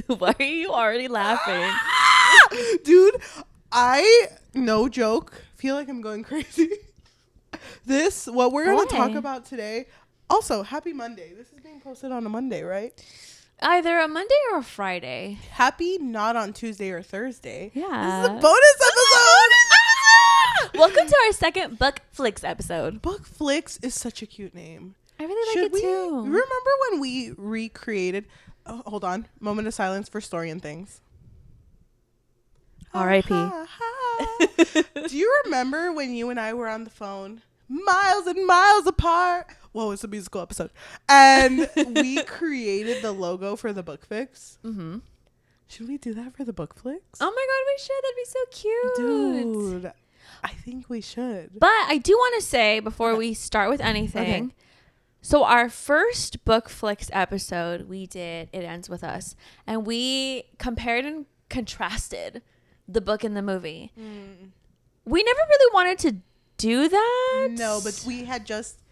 Why are you already laughing? Dude, I, no joke, feel like I'm going crazy. What we're going to talk about today. Also, happy Monday. This is being posted on a Monday, right? Either a Monday or a Friday. Happy not on Tuesday or Thursday. Yeah. This is a bonus episode. Welcome to our second Book Flix episode. Book Flix is such a cute name. I really like it too. Remember when we recreated... Oh, hold on. Moment of silence for Story and Things. R.I.P. Do you remember when you and I were on the phone, miles and miles apart? Whoa, it's a musical episode. And we created the logo for the Book Flix. Mm-hmm. Should we do that for the Book Flix? Oh my God, we should. That'd be so cute. Dude, I think we should. But I do want to say before we start with anything. Okay. So our first Book Flix episode we did, It Ends With Us. And we compared and contrasted the book and the movie. We never really wanted to do that. No, but we had just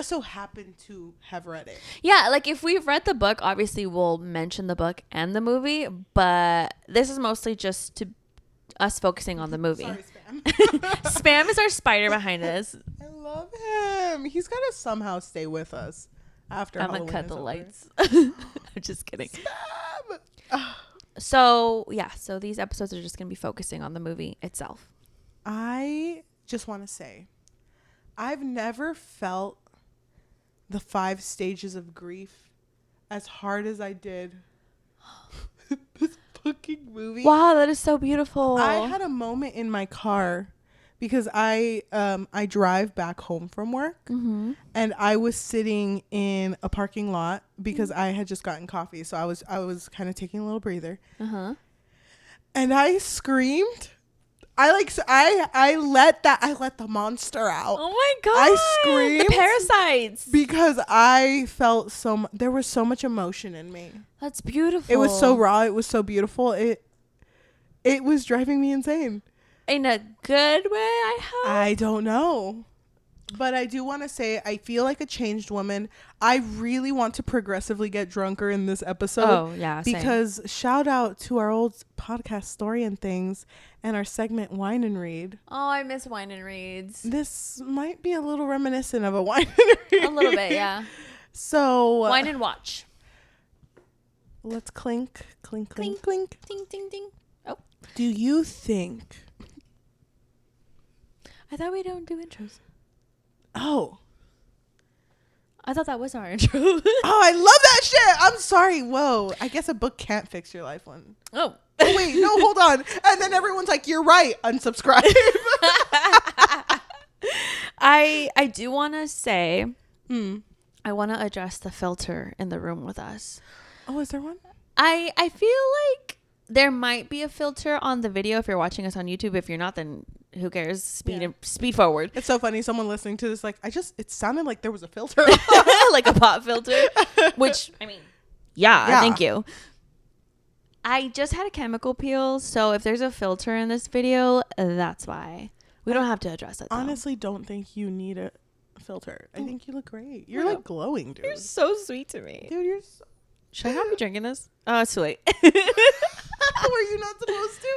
so happened to have read it. Yeah, like if we've read the book, obviously we'll mention the book and the movie, but this is mostly just to us focusing on the movie. Sorry, Spam. Spam is our spider behind us. I love him. He's got to somehow stay with us after Halloween. I'm going to cut the lights. I'm just kidding. Spam! So, yeah. So these episodes are just going to be focusing on the movie itself. I just want to say, I've never felt the 5 stages of grief as hard as I did this fucking movie. Wow, that is so beautiful. I had a moment in my car because I drive back home from work, and I was sitting in a parking lot because I had just gotten coffee, so I was kind of taking a little breather, and I screamed. I let the monster out. Oh my God. I screamed. The parasites. Because I felt there was so much emotion in me. That's beautiful. It was so raw. It was so beautiful. It was driving me insane. In a good way, I hope. I don't know. But I do want to say I feel like a changed woman. I really want to progressively get drunker in this episode. Oh, yeah. Same. Because shout out to our old podcast Story and Things and our segment Wine and Read. Oh, I miss Wine and Reads. This might be a little reminiscent of a Wine and Read. A little bit, yeah. So Wine and Watch. Let's clink, clink, clink, clink. Ding, ding, ding. Oh. Do you think... I thought we don't do intros. Oh. I thought that was our intro. Oh, I love that shit. I'm sorry. Whoa. I guess a book can't fix your life one. Oh. Oh, wait. No, hold on. And then everyone's like, you're right. Unsubscribe. I do want to say, I want to address the filter in the room with us. Oh, is there one? I feel like there might be a filter on the video if you're watching us on YouTube. If you're not, then who cares? Speed forward. It's so funny. Someone listening to this, like, it sounded like there was a filter. Like a pop filter. Which, I mean, yeah, thank you. I just had a chemical peel, so if there's a filter in this video, that's why. We don't have to address it, though. Honestly, don't think you need a filter. I think you look great. You're like glowing, dude. You're so sweet to me. Dude, you're so... Should I not be drinking this? Oh, it's too late. Were you not supposed to?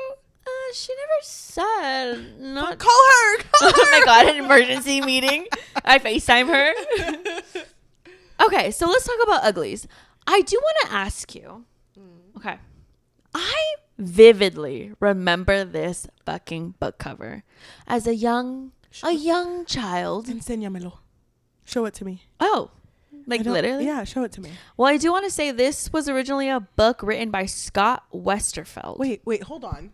She never said not. Call her. Oh my God, an emergency meeting. I FaceTime her. Okay, so let's talk about Uglies. I do want to ask you. Okay. I vividly remember this fucking book cover as a young child. Enséñamelo. Show it to me. Oh, like literally? Yeah, show it to me. Well, I do want to say this was originally a book written by Scott Westerfeld. Wait, hold on.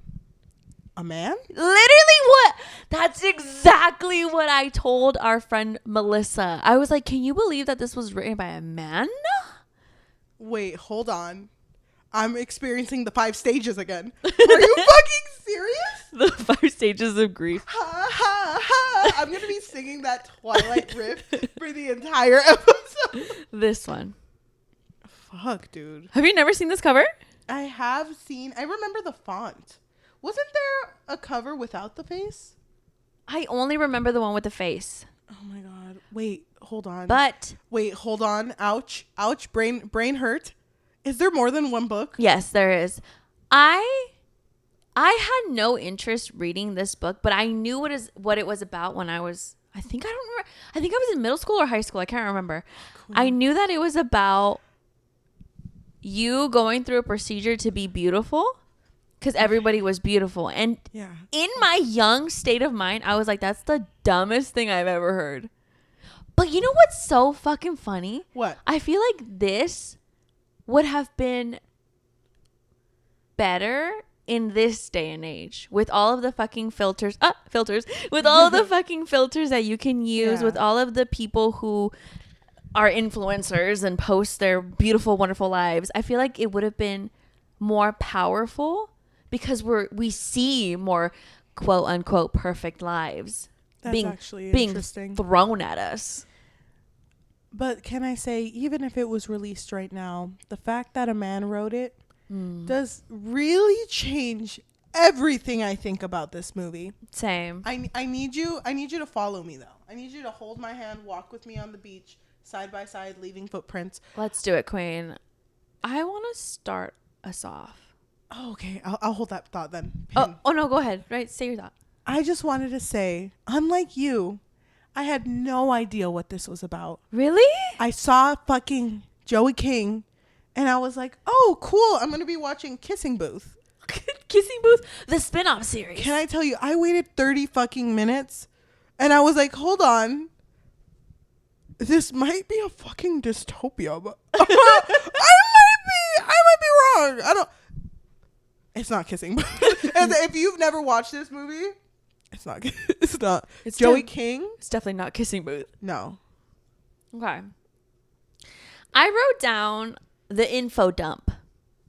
A man? Literally what? That's exactly what I told our friend Melissa. I was like, can you believe that this was written by a man? Wait, hold on. I'm experiencing the 5 stages again. Are you fucking serious? The 5 stages of grief. Ha, ha, ha. I'm going to be singing that Twilight riff for the entire episode. This one. Fuck, dude. Have you never seen this cover? I remember the font. Wasn't there a cover without the face? I only remember the one with the face. Oh my God. Wait, hold on. But. Wait, hold on. Ouch. Ouch. Brain hurt. Is there more than one book? Yes, there is. I had no interest reading this book, but I knew what it was about when I was, I don't remember. I think I was in middle school or high school. I can't remember. Cool. I knew that it was about you going through a procedure to be beautiful because everybody was beautiful. And in my young state of mind, I was like, that's the dumbest thing I've ever heard. But you know what's so fucking funny? What? I feel like this would have been better in this day and age with all of the fucking filters, with all of the fucking filters that you can use, with all of the people who are influencers and post their beautiful, wonderful lives. I feel like it would have been more powerful because we see more quote unquote perfect lives being thrown at us. But can I say, even if it was released right now, the fact that a man wrote it does really change everything I think about this movie. Same. I need you to follow me though. I need you to hold my hand, walk with me on the beach, side by side, leaving footprints. Let's do it, Queen. I want to start us off. Oh, okay. I'll hold that thought then. Oh no, go ahead. Right, say your thought. I just wanted to say, unlike you, I had no idea what this was about. Really? I saw fucking Joey King, and I was like, oh, cool. I'm going to be watching Kissing Booth. Kissing Booth, the spin-off series. Can I tell you, I waited 30 fucking minutes, and I was like, hold on. This might be a fucking dystopia, but I might be wrong. It's not Kissing Booth. If you've never watched this movie, it's not. It's Joey King. It's definitely not Kissing Booth. No. Okay. I wrote down the info dump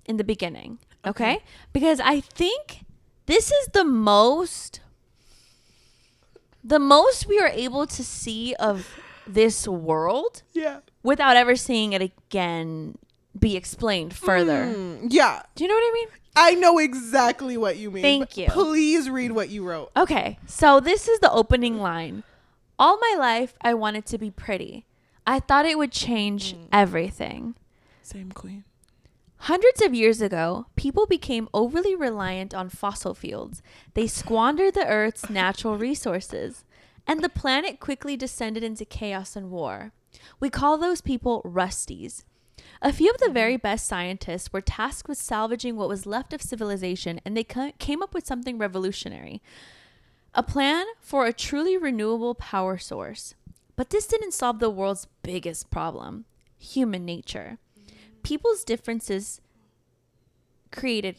in the beginning. Okay? Because I think this is the most we are able to see of this world. Yeah. Without ever seeing it again be explained further. Yeah. Do you know what I mean? I know exactly what you mean. Thank you. Please read what you wrote. Okay. So this is the opening line. All my life, I wanted to be pretty. I thought it would change everything. Same, Queen. Hundreds of years ago, people became overly reliant on fossil fuels. They squandered the Earth's natural resources, and the planet quickly descended into chaos and war. We call those people rusties. A few of the very best scientists were tasked with salvaging what was left of civilization, and they came up with something revolutionary. A plan for a truly renewable power source. But this didn't solve the world's biggest problem, human nature. People's differences to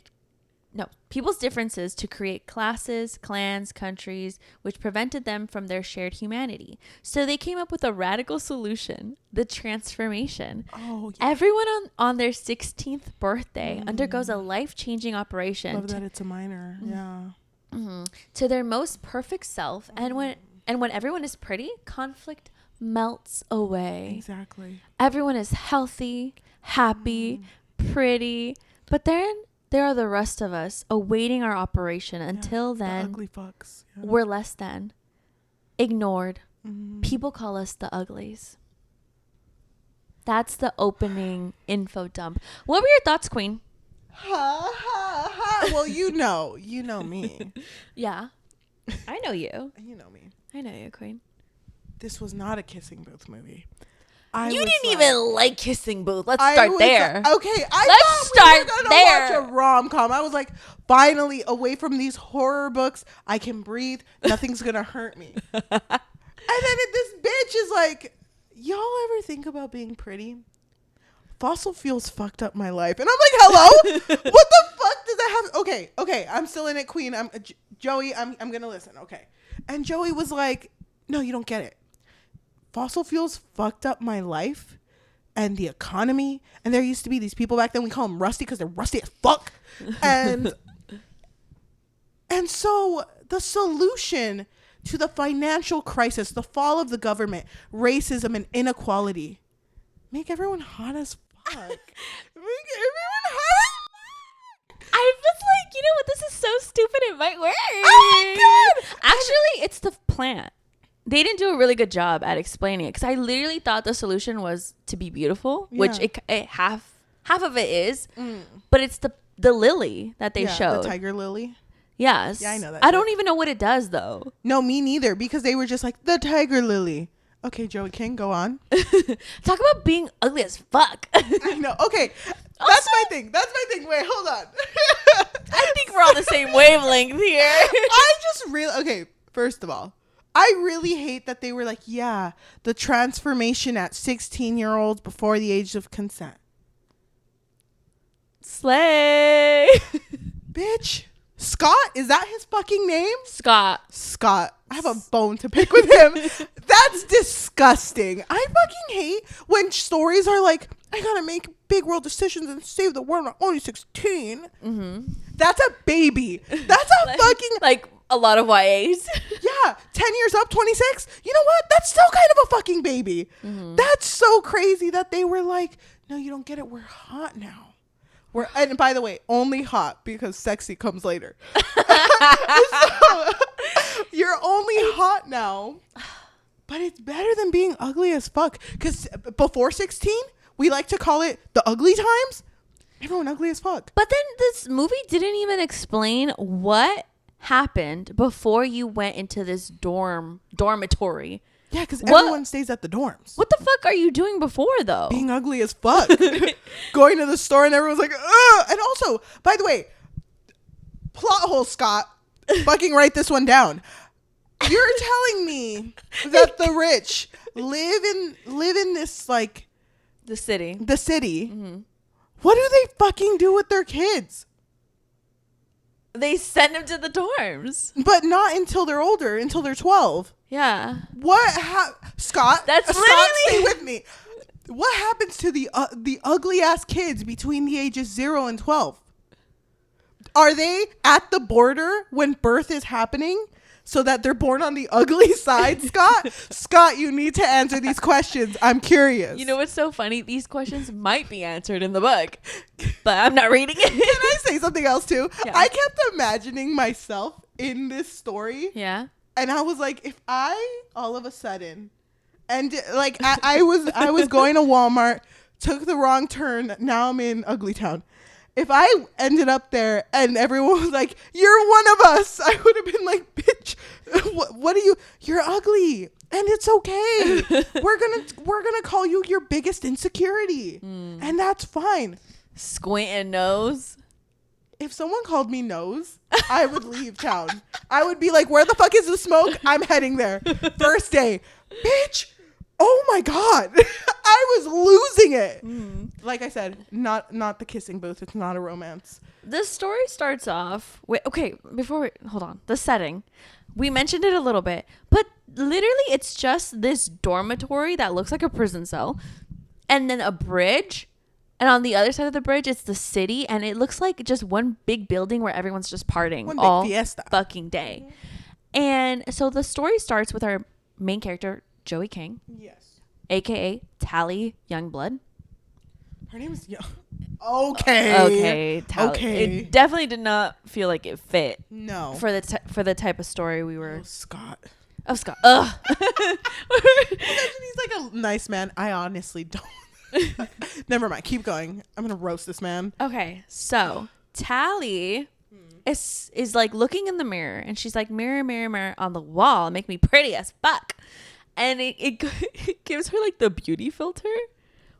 create classes, clans, countries, which prevented them from their shared humanity. So they came up with a radical solution, the transformation. Oh, yeah. Everyone on their 16th birthday undergoes a life-changing operation. Love that it's a minor. Yeah. To their most perfect self. And when everyone is pretty, conflict melts away. Exactly. Everyone is healthy, happy, pretty. But then there are the rest of us awaiting our operation. Until then, the ugly fucks. Yeah. We're less than. Ignored. People call us the uglies. That's the opening info dump. What were your thoughts, Queen? Ha, ha, ha. Well, you know me. Yeah. I know you. You know me. I know you, Queen. This was not a Kissing Booth movie. You didn't even like Kissing Booth. Let's start there. Okay, Let's start there. Watch a rom-com. I was like, finally, away from these horror books, I can breathe. Nothing's gonna hurt me. And then this bitch is like, y'all ever think about being pretty? Fossil fuels fucked up my life, and I'm like, hello. What the fuck does that have? Okay, I'm still in it, Queen. Joey. I'm gonna listen. Okay, and Joey was like, no, you don't get it. Fossil fuels fucked up my life and the economy. And there used to be these people back then, we call them rusty because they're rusty as fuck. And so the solution to the financial crisis, the fall of the government, racism and inequality, make everyone hot as fuck. Make everyone hot as fuck. I was like, you know what? This is so stupid. It might work. Oh my God. Actually, it's the plant. They didn't do a really good job at explaining it because I literally thought the solution was to be beautiful, which it half of it is, but it's the lily that they showed. The tiger lily. Yes. Yeah, I know that. I don't even know what it does though. No, me neither, because they were just like the tiger lily. Okay, Joey King, go on. Talk about being ugly as fuck. I know. Okay, that's my thing. Wait, hold on. I think we're on the same wavelength here. I just really okay. First of all, I really hate that they were like, yeah, the transformation at 16-year-olds before the age of consent. Slay. Bitch. Scott? Is that his fucking name? Scott. I have a bone to pick with him. That's disgusting. I fucking hate when stories are like, I gotta make big world decisions and save the world. I'm only 16. Mm-hmm. That's a baby. That's a fucking... Like a lot of YAs. Yeah. 10 years up, 26. You know what? That's still kind of a fucking baby. Mm-hmm. That's so crazy that they were like, no, you don't get it. We're hot now. And by the way, only hot because sexy comes later. So, you're only hot now, but it's better than being ugly as fuck. Because before 16, we like to call it the ugly times. Everyone ugly as fuck. But then this movie didn't even explain what happened before you went into this dormitory. Yeah, because everyone stays at the dorms. What the fuck are you doing before, though? Being ugly as fuck. Going to the store and everyone's like, ugh. And also, by the way, plot hole, Scott. Fucking write this one down. You're telling me that the rich live in this, like... The city. Mm-hmm. What do they fucking do with their kids? They send them to the dorms. But not until they're older, until they're 12. Yeah. Scott? That's Scott, literally... stay with me. What happens to the ugly ass kids between the ages 0 and 12? Are they at the border when birth is happening so that they're born on the ugly side, Scott? Scott, you need to answer these questions. I'm curious. You know what's so funny? These questions might be answered in the book, but I'm not reading it. Can I say something else too? Yeah. I kept imagining myself in this story. Yeah. And I was like, if I all of a sudden, and like I was going to Walmart, took the wrong turn. Now I'm in Ugly Town. If I ended up there and everyone was like, "You're one of us," I would have been like, "Bitch, what are you? You're ugly, and it's okay. We're gonna call you your biggest insecurity, and that's fine." Squinting nose. If someone called me nose, I would leave town. I would be like, where the fuck is the smoke? I'm heading there. First day. Bitch. Oh my God. I was losing it. Like I said, not the kissing booth. It's not a romance. The story starts off with, okay, hold on. The setting. We mentioned it a little bit, but literally it's just this dormitory that looks like a prison cell and then a bridge. And on the other side of the bridge, it's the city. And it looks like just one big building where everyone's just partying all fiesta. Fucking day. And so the story starts with our main character, Joey King. Yes. A.K.A. Tally Youngblood. Her name is Okay. Tally. Okay. It definitely did not feel like it fit. No. For the type of story we were. Scott. Oh, Scott. Ugh. Imagine he's like a nice man. I honestly don't. Never mind. Keep going. I'm gonna roast this man. Okay, so Tally is like looking in the mirror, and she's like, "Mirror, mirror, mirror on the wall, make me pretty as fuck." And it gives her like the beauty filter,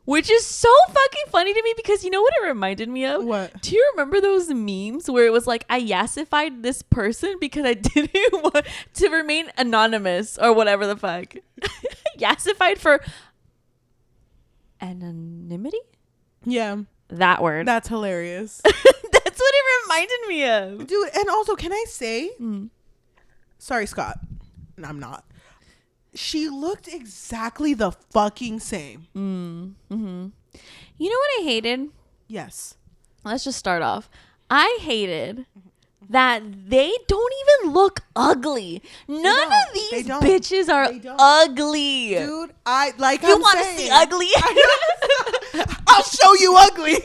which is so fucking funny to me because you know what it reminded me of? What? Do you remember those memes where it was like, I yassified this person because I didn't want to remain anonymous or whatever the fuck? Yassified for anonymity? Yeah. That word. That's hilarious. That's what it reminded me of. Dude, and also, can I say, sorry, Scott. And I'm not. She looked exactly the fucking same. Mm-hmm. You know what I hated? Yes. Let's just start off. I hated that they don't even look ugly. None of these bitches are ugly. Dude, you want to see ugly? I'll show you ugly.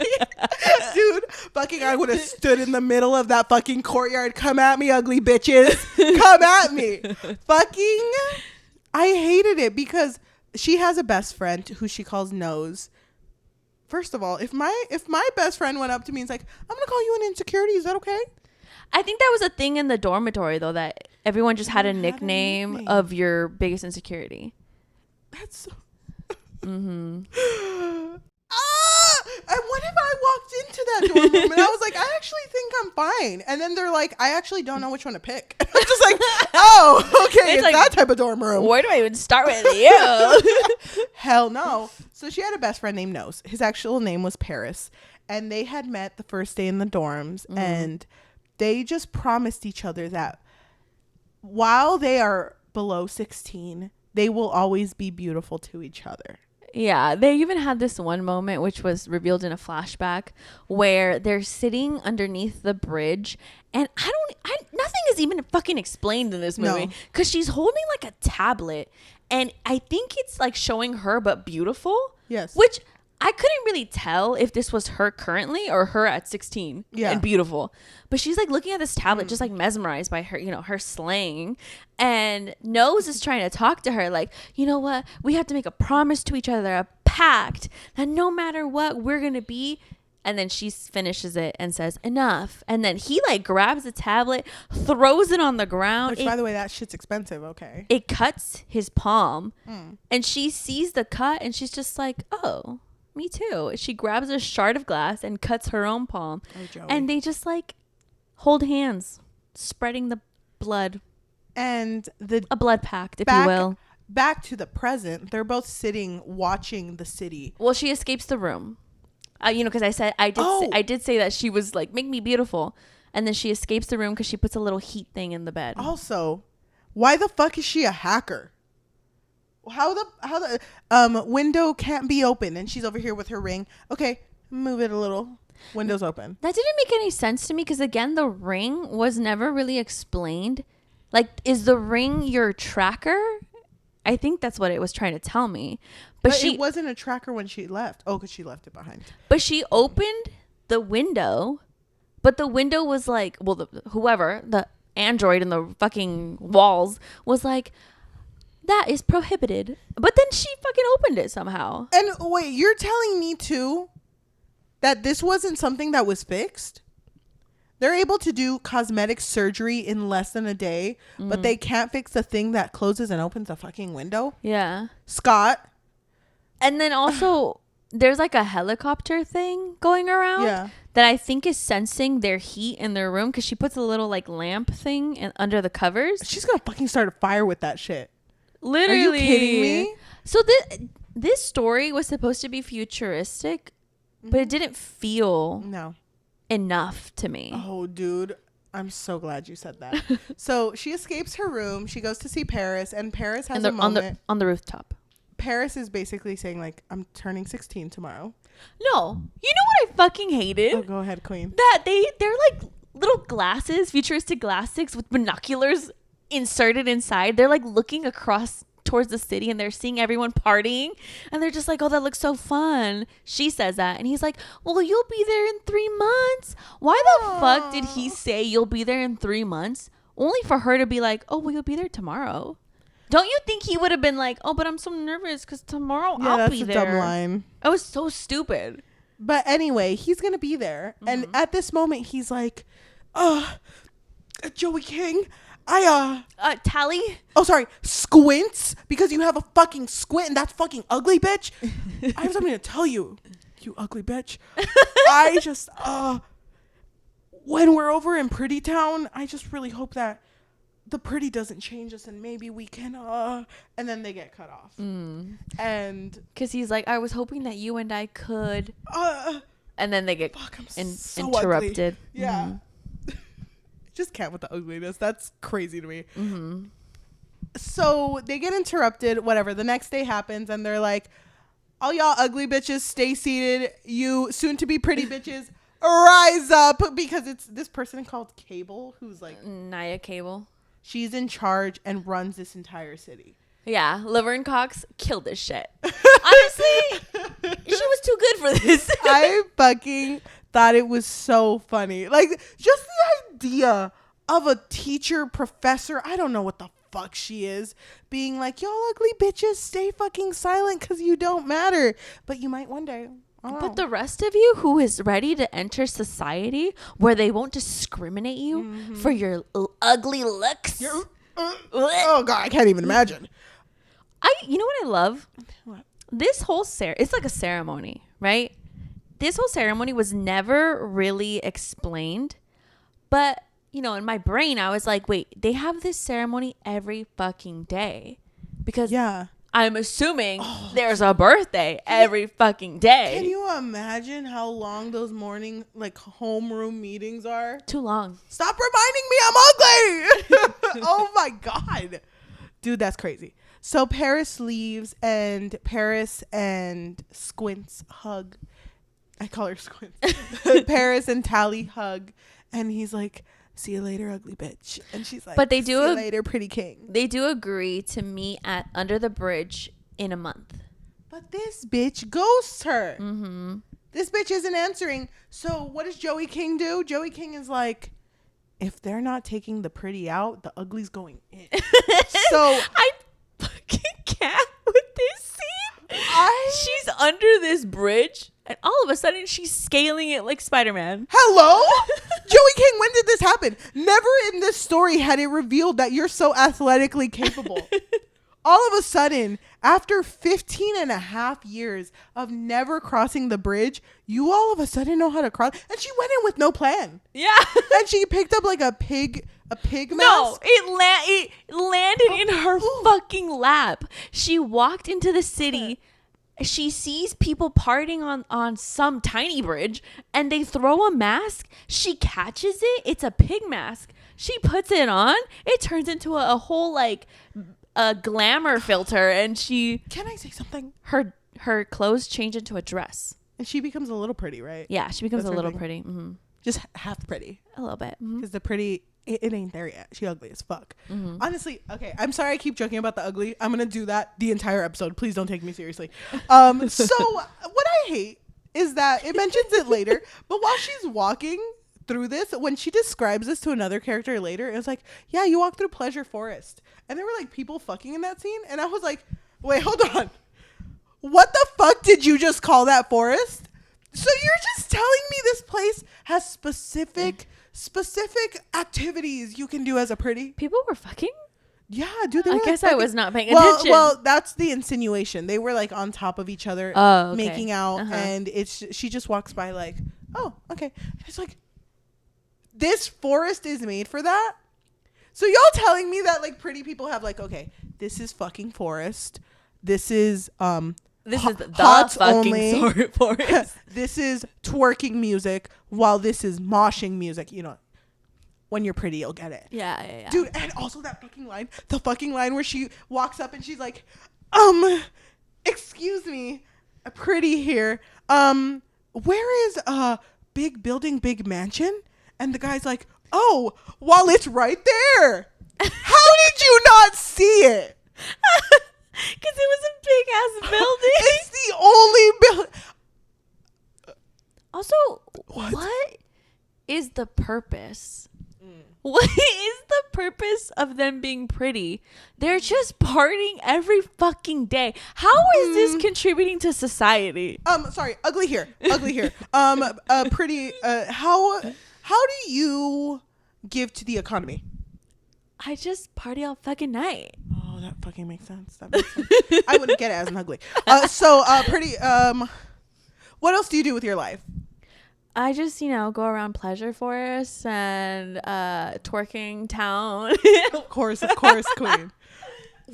Dude, fucking I would have stood in the middle of that fucking courtyard. Come at me, ugly bitches. Come at me. Fucking, I hated it because she has a best friend who she calls Nose. first of all, if my best friend went up to me and was like, I'm gonna call you an insecurity, is that okay? I think that was a thing in the dormitory though, that everyone just had a nickname of your biggest insecurity. That's so Mm-hmm. And what if I walked into that dorm room and I was like, I actually think I'm fine, and then they're like, I actually don't know which one to pick. I'm just like, oh, okay, it's like, that type of dorm room. Where do I even start with you? Hell no. So she had a best friend named Nose. His actual name was Paris, and they had met the first day in the dorms, and they just promised each other that while they are below 16, they will always be beautiful to each other. Yeah, they even had this one moment, which was revealed in a flashback, where they're sitting underneath the bridge, and nothing is even fucking explained in this movie, because she's holding like a tablet, and I think it's like showing her but beautiful. Yes. Which I couldn't really tell if this was her currently or her at 16 and beautiful. But she's like looking at this tablet just like mesmerized by her, her slang. And Nose is trying to talk to her like, you know what? We have to make a promise to each other, a pact that no matter what, we're going to be. And then she finishes it and says, enough. And then he like grabs the tablet, throws it on the ground. Which, by the way, that shit's expensive. Okay. It cuts his palm. And she sees the cut and she's just like, oh. Me too. She grabs a shard of glass and cuts her own palm. Oh, and they just like hold hands, spreading the blood. And a blood pact, if you will. Back to the present, they're both sitting watching the city. Well, she escapes the room. Because I did say that she was like, make me beautiful. And then she escapes the room because she puts a little heat thing in the bed. Also, why the fuck is she a hacker? How the window can't be open, and she's over here with her ring. Okay, move it a little. Window's open. That didn't make any sense to me because again, the ring was never really explained. Like, is the ring your tracker? I think that's what it was trying to tell me. But it wasn't a tracker when she left. Oh, because she left it behind. But she opened the window, but the window was like, well, the android in the fucking walls was like, that is prohibited. But then she fucking opened it somehow. And wait, you're telling me too that this wasn't something that was fixed? They're able to do cosmetic surgery in less than a day, but they can't fix the thing that closes and opens a fucking window? Yeah. Scott. And then also, there's like a helicopter thing going around that I think is sensing their heat in their room because she puts a little like lamp thing under the covers. She's going to fucking start a fire with that shit. Literally. Are you kidding me? So this story was supposed to be futuristic, but it didn't feel enough to me. Oh, dude. I'm so glad you said that. So she escapes her room. She goes to see Paris, and Paris has a moment. On the rooftop. Paris is basically saying, like, I'm turning 16 tomorrow. No. You know what I fucking hated? Oh, go ahead, queen. That they're like little glasses, futuristic glasses with binoculars inserted inside. They're like looking across towards the city and they're seeing everyone partying and they're just like, oh, that looks so fun. She says that and he's like, well, you'll be there in 3 months. Why the fuck did he say you'll be there in 3 months only for her to be like, oh, well, you'll be there tomorrow? Don't you think he would have been like, oh, but I'm so nervous because tomorrow I'll be there? That's a dumb line. It was so stupid. But anyway, he's gonna be there and at this moment he's like, Joey King, Tally? Oh, sorry. Squints? Because you have a fucking squint and that's fucking ugly, bitch. I have something to tell you, you ugly bitch. I just, when we're over in Pretty Town, I just really hope that the Pretty doesn't change us and maybe we can, and then they get cut off. And. Because he's like, I was hoping that you and I could. And then they get so interrupted. Ugly. Yeah. Just can't with the ugliness. That's crazy to me. So they get interrupted, whatever. The next day happens and they're like, all y'all ugly bitches stay seated. You soon to be pretty bitches rise up, because it's this person called Cable who's like Naya Cable. She's in charge and runs this entire city. Yeah, Laverne Cox killed this shit. Honestly, she was too good for this. I fucking thought it was so funny. Like, just the idea of a teacher, professor, I don't know what the fuck she is, being like, y'all ugly bitches, stay fucking silent because you don't matter. But you might one day. But the rest of you who is ready to enter society where they won't discriminate you for your ugly looks. Oh God, I can't even imagine. You know what I love? What? This whole it's like a ceremony, right? This whole ceremony was never really explained, but you know, in my brain, I was like, wait, they have this ceremony every fucking day because I'm assuming there's a birthday every fucking day. Can you imagine how long those morning like homeroom meetings are? Too long. Stop reminding me I'm ugly. Oh my God. Dude, that's crazy. So Paris leaves and Paris and Squints hug. I call her Squints. Paris and Tally hug. And he's like, see you later, ugly bitch. And she's like, but they do see you later, pretty king. They do agree to meet at under the bridge in a month. But this bitch ghosts her. Mm-hmm. This bitch isn't answering. So what does Joey King do? Joey King is like, if they're not taking the pretty out, the ugly's going in. So I fucking can't with this scene. She's under this bridge. And all of a sudden, she's scaling it like Spider-Man. Hello? Joey King, when did this happen? Never in this story had it revealed that you're so athletically capable. All of a sudden, after 15 and a half years of never crossing the bridge, you all of a sudden know how to cross. And she went in with no plan. Yeah. And she picked up like a pig mask. No, it landed in her fucking lap. She walked into the city. She sees people partying on some tiny bridge and they throw a mask. She catches it. It's a pig mask. She puts it on. It turns into a whole like a glamour filter and she... Can I say something? Her clothes change into a dress. And she becomes a little pretty, right? Yeah, she becomes That's a little thing. pretty. Mm-hmm. Just half pretty. A little bit. Because the pretty... It ain't there yet. She ugly as fuck. Mm-hmm. Honestly, okay. I'm sorry I keep joking about the ugly. I'm gonna do that the entire episode. Please don't take me seriously. So what I hate is that it mentions it later, but while she's walking through this, when she describes this to another character later, it was like, yeah, you walk through Pleasure Forest. And there were like people fucking in that scene. And I was like, wait, hold on. What the fuck did you just call that forest? So you're just telling me this place has specific activities you can do as a pretty? People were fucking? Yeah, dude. I guess I was not paying attention. Well, that's the insinuation. They were like on top of each other, making out, and she just walks by like, oh, okay. And it's like, this forest is made for that? So y'all telling me that like pretty people have like, okay, this is fucking forest. This is this is the hots fucking only. forest. This is twerking music, while this is moshing music. You know, when you're pretty, you'll get it. Yeah. Dude, and also that the fucking line where she walks up and she's like, excuse me, pretty here. Where is big building, big mansion? And the guy's like, oh, well, it's right there. How did you not see it? Because it was a big ass building. It's the only building. Also, what is the purpose? What is the purpose of them being pretty? They're just partying every fucking day. How is this contributing to society? Sorry, ugly here. Pretty. How do you give to the economy? I just party all fucking night. Oh, that fucking makes sense. I wouldn't get it as an ugly. Pretty. What else do you do with your life? I just, go around Pleasure Forest and twerking town. Of course, queen.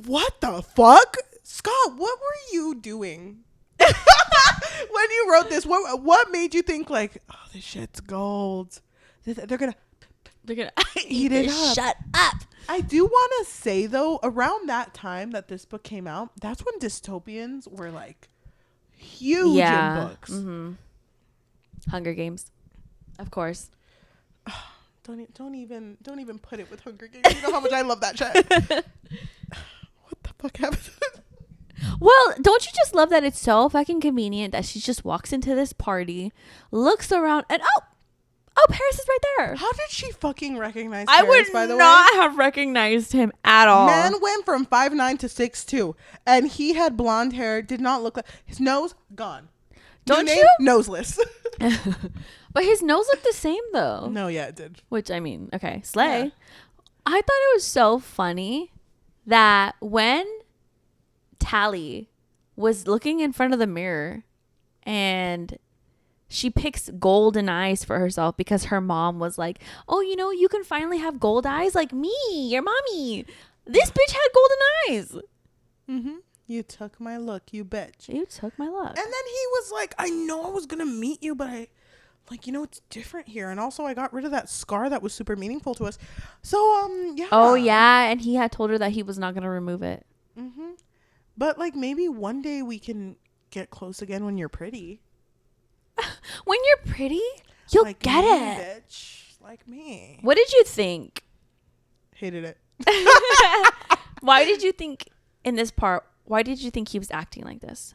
What the fuck? Scott, what were you doing? When you wrote this, what made you think like, oh, this shit's gold? They're gonna eat it up. Shut up. I do want to say, though, around that time that this book came out, that's when dystopians were like huge in books. Mm-hmm. Hunger Games, of course. Don't even put it with Hunger Games. You know how much I love that shit. What the fuck happened? Well, don't you just love that it's so fucking convenient that she just walks into this party, looks around, and oh, Paris is right there. How did she fucking recognize Paris, I would by the not way? have recognized him at all. Man went from 5'9" to 6'2", and he had blonde hair, did not look like... His nose, gone. Don't New you? name, Noseless. But his nose looked the same though. No, yeah, it did. Which, I mean, okay, slay. Yeah. I thought it was so funny that when Tally was looking in front of the mirror and she picks golden eyes for herself because her mom was like, oh, you know, you can finally have gold eyes like me, your mommy. This bitch had golden eyes. Mm-hmm. You took my look, you bitch. You took my look. And then he was like, I know I was going to meet you, but like, you know, it's different here. And also I got rid of that scar that was super meaningful to us. So, yeah. Oh, yeah. And he had told her that he was not going to remove it. Mm-hmm. But like maybe one day we can get close again when you're pretty. When you're pretty, you'll like get me, it. Bitch, like me. What did you think? Hated it. Why did you think in this part, why did you think he was acting like this?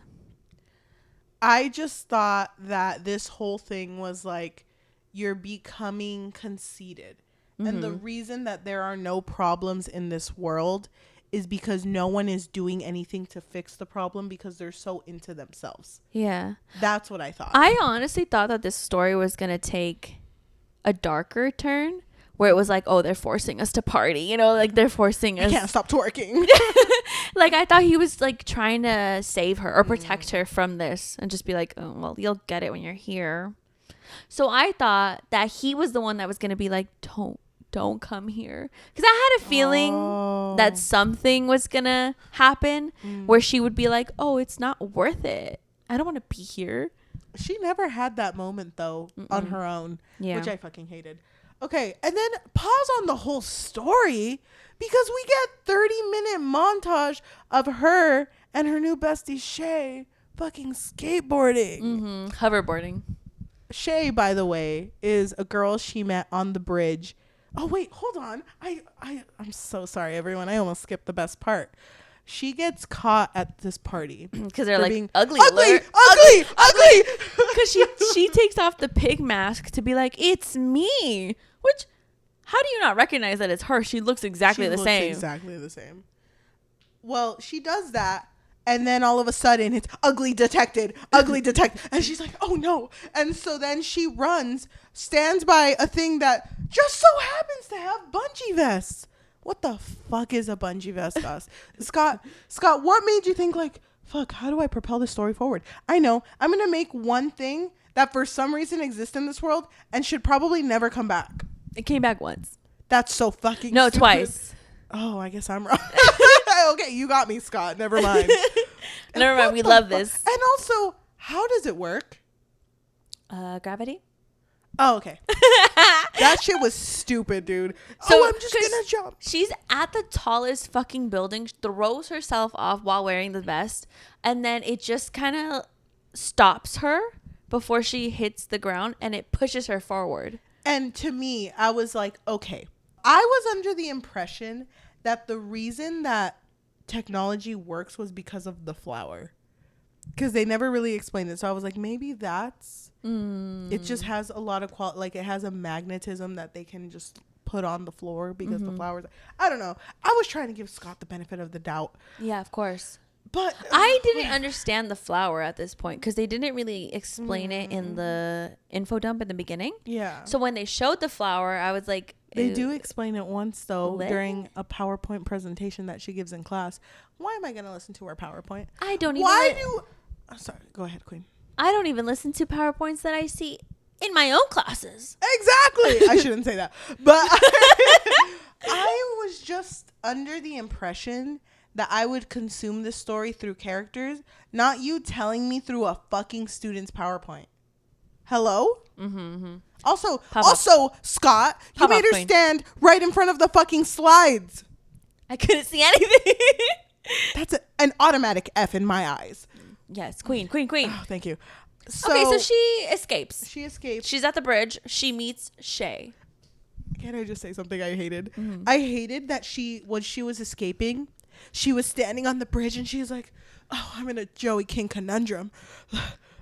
I just thought that this whole thing was like, you're becoming conceited. Mm-hmm. And the reason that there are no problems in this world is because no one is doing anything to fix the problem because they're so into themselves. Yeah. That's what I thought. I honestly thought that this story was going to take a darker turn where it was like, oh, they're forcing us to party. You know, like they're forcing us. I can't stop twerking. Like I thought he was like trying to save her or protect her from this and just be like, oh, well, you'll get it when you're here. So I thought that he was the one that was going to be like, don't come here. Because I had a feeling that something was going to happen where she would be like, oh, it's not worth it. I don't want to be here. She never had that moment, though, on her own, which I fucking hated. Okay, and then pause on the whole story because we get 30-minute montage of her and her new bestie, Shay, fucking skateboarding. Hoverboarding. Shay, by the way, is a girl she met on the bridge. Oh, wait, hold on. I'm so sorry, everyone. I almost skipped the best part. She gets caught at this party. Because they're like, being ugly. Because she takes off the pig mask to be like, it's me. Which, how do you not recognize that it's her? She looks exactly the same. Exactly the same. Well, she does that. And then all of a sudden it's ugly detected. And she's like, oh no. And so then she runs, stands by a thing that just so happens to have bungee vests. What the fuck is a bungee vest, Gus? Scott, what made you think like, fuck, how do I propel this story forward? I know. I'm going to make one thing that for some reason exists in this world and should probably never come back. It came back once. That's so fucking No, stupid. Twice. Oh, I guess I'm wrong. Okay, you got me, Scott. Never mind. Never mind. We love this. And also, how does it work? Gravity. Oh, okay. That shit was stupid, dude. So I'm just gonna jump. She's at the tallest fucking building, throws herself off while wearing the vest, and then it just kind of stops her before she hits the ground, and it pushes her forward. And to me, I was like, okay. I was under the impression that the reason that technology works was because of the flower. Because they never really explained it. So I was like, maybe that's... It just has a lot of quality. Like, it has a magnetism that they can just put on the floor because the flowers... I don't know. I was trying to give Scott the benefit of the doubt. Yeah, of course. But... I didn't understand the flower at this point because they didn't really explain it in the info dump in the beginning. Yeah. So when they showed the flower, I was like... They do explain it once, though, during a PowerPoint presentation that she gives in class. Why am I going to listen to her PowerPoint? I don't even... Oh, sorry. Go ahead, Queen. I don't even listen to PowerPoints that I see in my own classes. Exactly. I shouldn't say that. But I was just under the impression that I would consume this story through characters, not you telling me through a fucking student's PowerPoint. Hello? Also, Scott, you made her stand right in front of the fucking slides. I couldn't see anything. That's an automatic F in my eyes. Yes, queen. Oh, thank you. Okay, so she escapes. She's at the bridge. She meets Shay. Can I just say something I hated? I hated that when she was escaping, she was standing on the bridge and she was like, oh, I'm in a Joey King conundrum.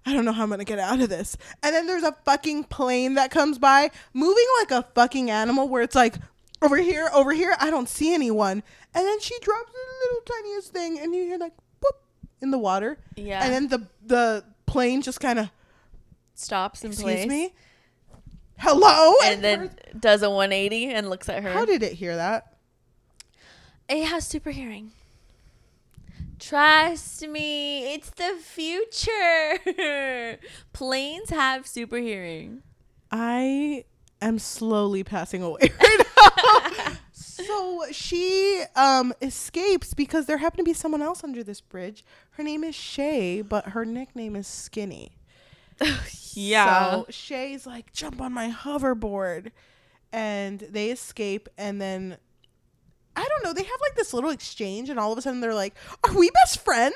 I don't know how I'm going to get out of this. And then there's a fucking plane that comes by moving like a fucking animal where it's like, over here, I don't see anyone. And then she drops the little tiniest thing and you hear like, boop, in the water. Yeah. And then the plane just kind of stops in Excuse place. me? Hello? And then does a 180 and looks at her. How did it hear that? It has super hearing. Trust me, it's the future. Planes have super hearing. I am slowly passing away right now. So she escapes because there happened to be someone else under this bridge. Her name is Shay, but her nickname is Skinny. Yeah. So Shay's like, jump on my hoverboard. And they escape. And then, I don't know, they have like this little exchange. And all of a sudden they're like, are we best friends?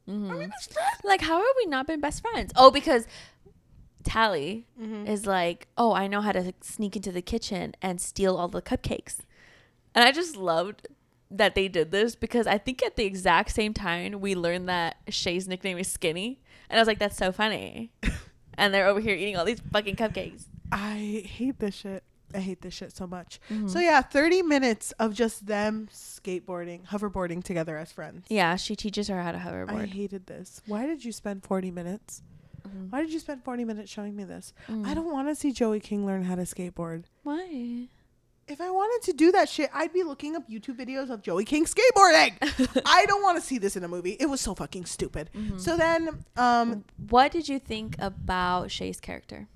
Mm-hmm. Are we best friends? Like, how have we not been best friends? Oh, because Tally is like, oh, I know how to sneak into the kitchen and steal all the cupcakes. And I just loved that they did this because I think at the exact same time we learned that Shay's nickname is Skinny. And I was like, that's so funny. And they're over here eating all these fucking cupcakes. I hate this shit. I hate this shit so much. Mm-hmm. So yeah, 30 minutes of just them hoverboarding together as friends. Yeah, she teaches her how to hoverboard. I hated this. Why did you spend 40 minutes? Mm-hmm. Why did you spend 40 minutes showing me this? I don't want to see Joey King learn how to skateboard. Why? If I wanted to do that shit, I'd be looking up YouTube videos of Joey King skateboarding. I don't want to see this in a movie. It was so fucking stupid. Mm-hmm. So then, what did you think about Shay's character?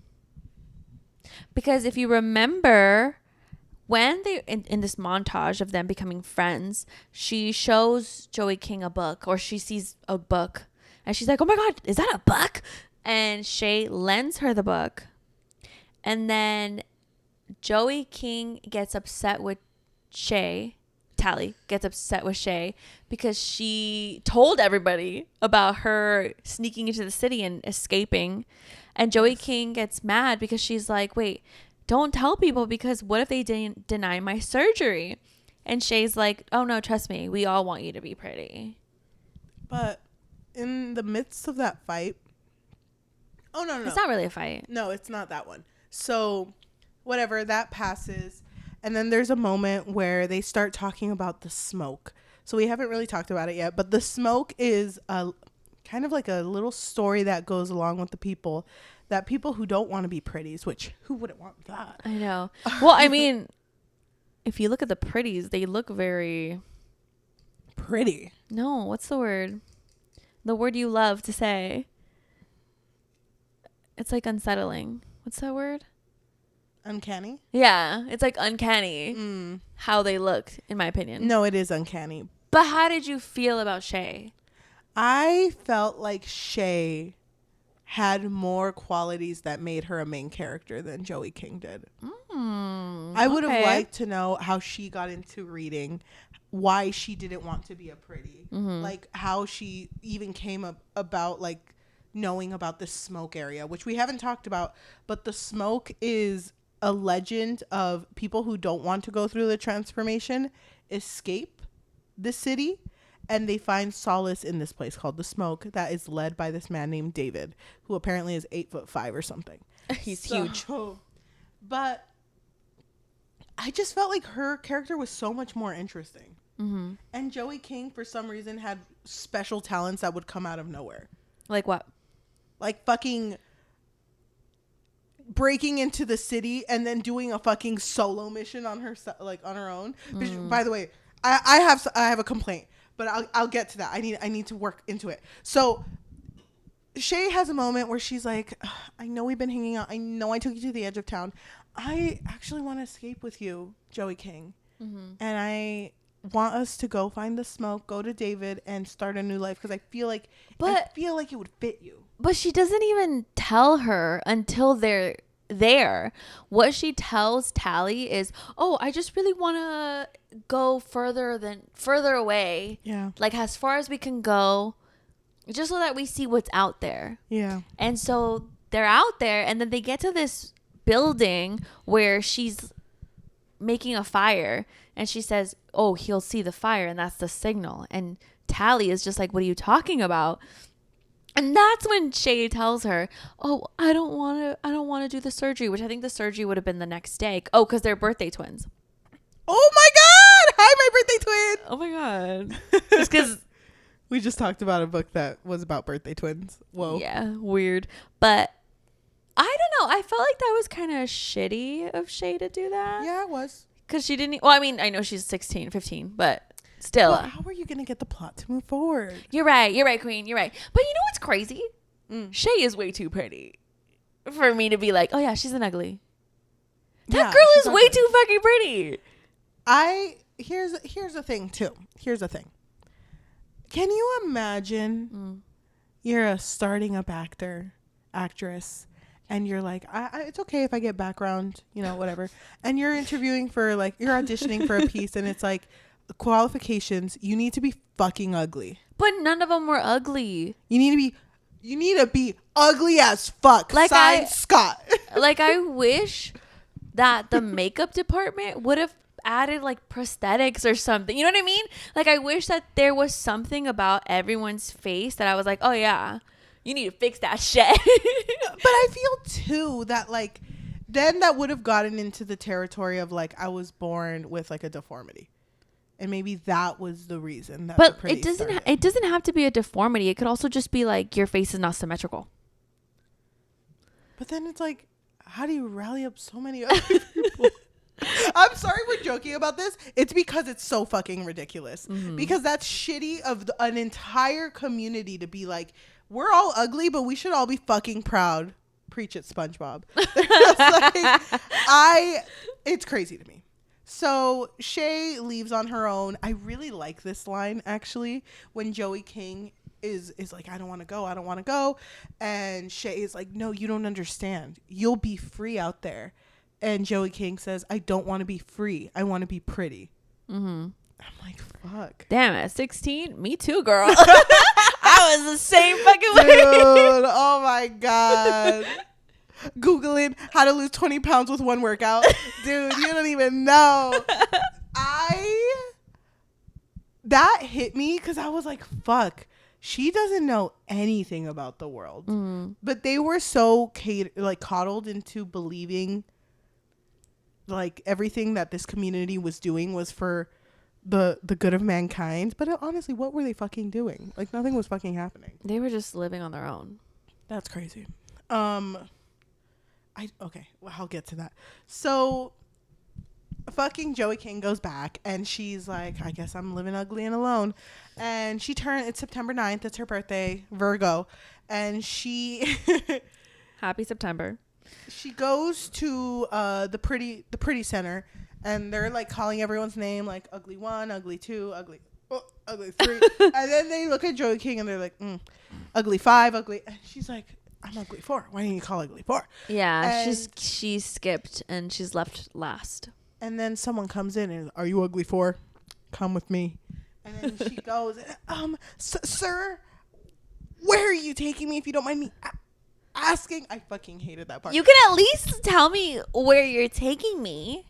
Because if you remember, when they in this montage of them becoming friends, she shows Joey King a book, or she sees a book, and she's like, "Oh my God, is that a book?" And Shay lends her the book, and then Joey King gets upset with Shay. Tally gets upset with Shay because she told everybody about her sneaking into the city and escaping. And Joey King gets mad because she's like, wait, don't tell people, because what if they didn't deny my surgery? And Shay's like, oh no, trust me, we all want you to be pretty. but in the midst of that fight, no. It's not really a fight. No, it's not that one. So whatever, that passes. And then there's a moment where they start talking about the smoke. So we haven't really talked about it yet, but the smoke is a kind of like a little story that goes along with the people who don't want to be pretties, which who wouldn't want that? I know. Well, I mean, if you look at the pretties, they look very pretty. No, what's the word? The word you love to say. It's like unsettling. What's that word? Uncanny? Yeah, it's like uncanny how they look, in my opinion. No, it is uncanny. But how did you feel about Shay? I felt like Shay had more qualities that made her a main character than Joey King did. I would have liked to know how she got into reading, why she didn't want to be a pretty, like how she even came up about like knowing about the smoke area, which we haven't talked about, but the smoke is a legend of people who don't want to go through the transformation escape the city, and they find solace in this place called the Smoke that is led by this man named David, who apparently is 8'5" or something. He's huge. But I just felt like her character was so much more interesting. And Joey King, for some reason, had special talents that would come out of nowhere. Like what? Like fucking breaking into the city and then doing a fucking solo mission on her, like on her own. By the way, I have a complaint, but I'll get to that. I need to work into it. So Shay has a moment where she's like, I know we've been hanging out. I know I took you to the edge of town. I actually want to escape with you, Joey King. And I want us to go find the smoke, go to David, and start a new life, because I feel like it would fit you. But she doesn't even tell her until they're there. What she tells Tally is, oh, I just really want to go further away. Yeah. Like as far as we can go, just so that we see what's out there. Yeah. And so they're out there, and then they get to this building where she's making a fire, and she says, oh, he'll see the fire, and that's the signal. And Tally is just like, what are you talking about? And that's when Shay tells her, oh, I don't want to do the surgery, which I think the surgery would have been the next day. Oh, because they're birthday twins. Oh my God. Hi, my birthday twin. Oh my God. Just because we just talked about a book that was about birthday twins. Whoa. Yeah, weird. But know. I felt like that was kind of shitty of Shay to do that. Yeah, it was. Because she didn't. Well, I mean, I know she's 16, 15, but still. Well, how are you going to get the plot to move forward? You're right. You're right, Queen. You're right. But you know what's crazy? Shay is way too pretty for me to be like, oh, yeah, she's an ugly. That girl is way too fucking pretty. Here's the thing, too. Here's the thing. Can you imagine you're a starting up actress, and you're like, it's okay if I get background, whatever. And you're interviewing for, like, you're auditioning for a piece, and it's like, qualifications, you need to be fucking ugly. But none of them were ugly. You need to be ugly as fuck. Like Signed, Scott. Like, I wish that the makeup department would have added like prosthetics or something. You know what I mean? Like, I wish that there was something about everyone's face that I was like, oh yeah, you need to fix that shit. But I feel too that like then that would have gotten into the territory of like I was born with like a deformity. And maybe that was the reason that but it doesn't have to be a deformity. It could also just be like your face is not symmetrical. But then it's like, how do you rally up so many other people? I'm sorry we're joking about this. It's because it's so fucking ridiculous. Because that's shitty of an entire community to be like, we're all ugly, but we should all be fucking proud. Preach it, SpongeBob. They're just like, it's crazy to me. So Shay leaves on her own. I really like this line, actually, when Joey King is like, I don't want to go. And Shay is like, no, you don't understand. You'll be free out there. And Joey King says, I don't want to be free. I want to be pretty. I'm like, fuck. Damn, at 16? Me too, girl. I was the same fucking way. Dude, oh my God. Googling how to lose 20 pounds with one workout. Dude, you don't even know. That hit me because I was like, fuck. She doesn't know anything about the world. But they were so coddled into believing like everything that this community was doing was for the good of mankind. But honestly, what were they fucking doing? Like, nothing was fucking happening. They were just living on their own. That's crazy. Okay, well, I'll get to that. So fucking Joey King goes back and she's like, I guess I'm living ugly and alone. And it's September 9th. It's her birthday, Virgo. And she Happy September. She goes to the Pretty Center, and they're like calling everyone's name, like ugly 1, ugly 2, ugly 3. And then they look at Joey King and they're like, ugly 5, ugly. And she's like, I'm ugly 4. Why didn't you call ugly 4? Yeah, she skipped and she's left last. And then someone comes in and, are you ugly 4? Come with me. And then she goes, sir, where are you taking me if you don't mind me asking? I fucking hated that part. You can at least tell me where you're taking me.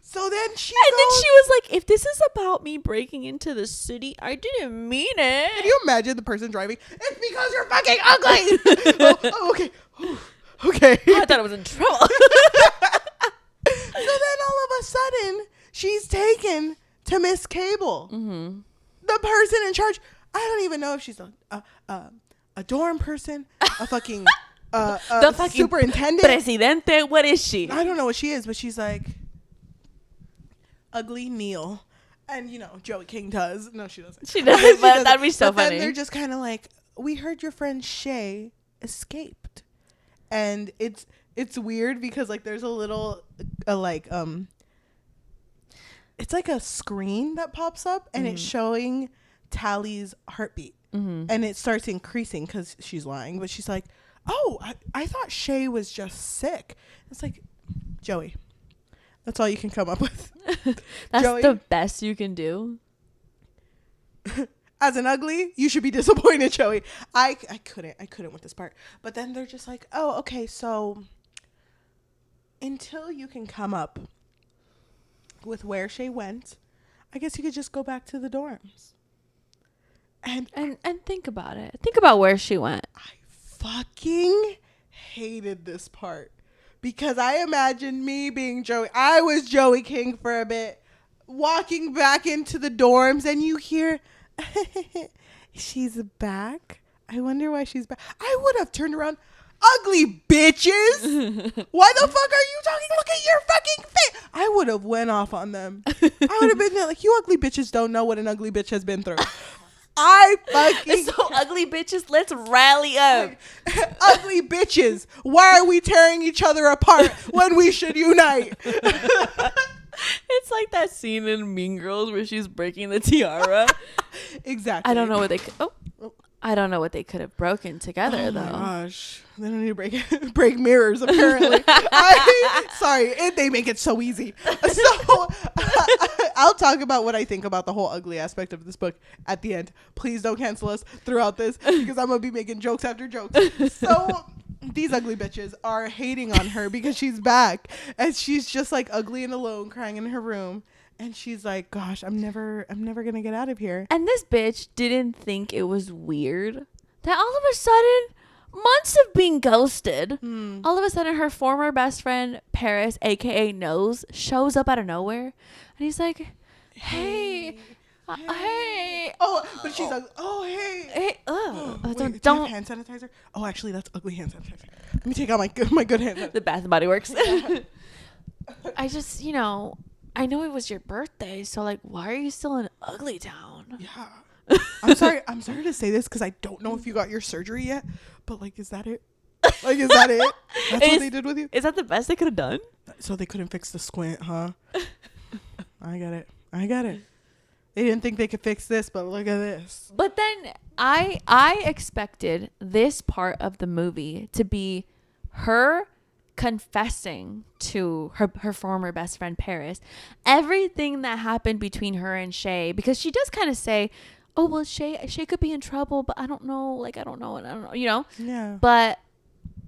So then then she was like, if this is about me breaking into the city, I didn't mean it. Can you imagine the person driving? It's because you're fucking ugly. Okay. Okay. I thought I was in trouble. So then all of a sudden, she's taken to Miss Cable. The person in charge. I don't even know if she's a dorm person, a fucking the fucking superintendent, presidente. What is she? I don't know what she is, but she's like ugly Neil. And Joey King does. No, she doesn't. She doesn't, but that'd be so funny. Then they're just kind of like, we heard your friend Shay escaped. And it's weird because like there's a little it's like a screen that pops up and it's showing Tally's heartbeat. And it starts increasing because she's lying, but she's like, oh, I thought Shay was just sick. It's like, Joey, that's all you can come up with. That's Joey, the best you can do. As an ugly, you should be disappointed, Joey. I couldn't with this part. But then they're just like, oh, okay, so until you can come up with where Shay went, I guess you could just go back to the dorms. And think about it. Think about where she went. I fucking hated this part because I imagined me being Joey. I was Joey King for a bit, walking back into the dorms, and you hear, she's back. I wonder why she's back. I would have turned around. ugly bitches. Why the fuck are you talking? Look at your fucking face. I would have went off on them. I would have been there like, you ugly bitches don't know what an ugly bitch has been through. I fucking So ugly bitches, let's rally up. ugly bitches. Why are we tearing each other apart when we should unite? It's like that scene in Mean Girls where she's breaking the tiara. Exactly. I don't know what they could. I don't know what they could have broken together though. Oh my gosh, they don't need to break mirrors. Apparently, sorry, they make it so easy. So I'll talk about what I think about the whole ugly aspect of this book at the end. Please don't cancel us throughout this because I'm gonna be making jokes after jokes. So these ugly bitches are hating on her because she's back and she's just like ugly and alone, crying in her room. And she's like, gosh, I'm never going to get out of here. And this bitch didn't think it was weird that all of a sudden, months of being ghosted, all of a sudden her former best friend, Paris, a.k.a. Nose, shows up out of nowhere. And he's like, hey. Oh, but she's like, oh, hey. Hey, Wait, don't. do you have hand sanitizer? Oh, actually, that's ugly hand sanitizer. Let me take out my good hand sanitizer. The Bath and Body Works. I just, I know it was your birthday, so like, why are you still in Ugly Town? Yeah. I'm sorry to say this because I don't know if you got your surgery yet, but like, is that it? Like, is that it? That's what they did with you? Is that the best they could have done? So they couldn't fix the squint, huh? I get it. They didn't think they could fix this, but look at this. But then I expected this part of the movie to be her confessing to her former best friend Paris everything that happened between her and Shay, because she does kind of say, oh well, Shay could be in trouble, but I don't know, Yeah. But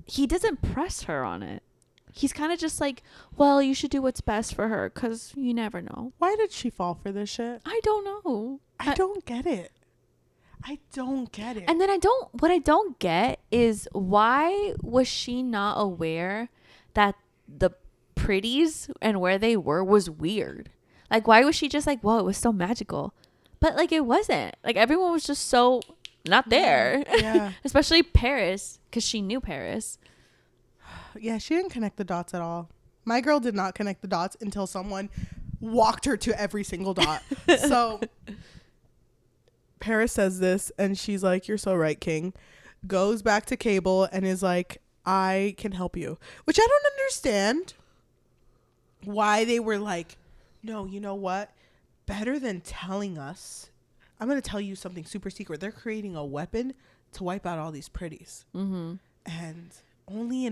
he doesn't press her on it. He's kind of just like, well, you should do what's best for her because you never know. Why did she fall for this shit? I don't know. I don't get it. And then what I don't get is, why was she not aware that the Pretties and where they were was weird? Like, why was she just like, whoa, it was so magical? But like, it wasn't. Like, everyone was just so not there. Yeah. Especially Paris, because she knew Paris. Yeah, she didn't connect the dots at all. My girl did not connect the dots until someone walked her to every single dot. So Paris says this and she's like, you're so right, King. Goes back to Cable and is like, I can help you. Which I don't understand why they were like, no, you know what? Better than telling us, I'm going to tell you something super secret. They're creating a weapon to wipe out all these Pretties. Mm-hmm. And only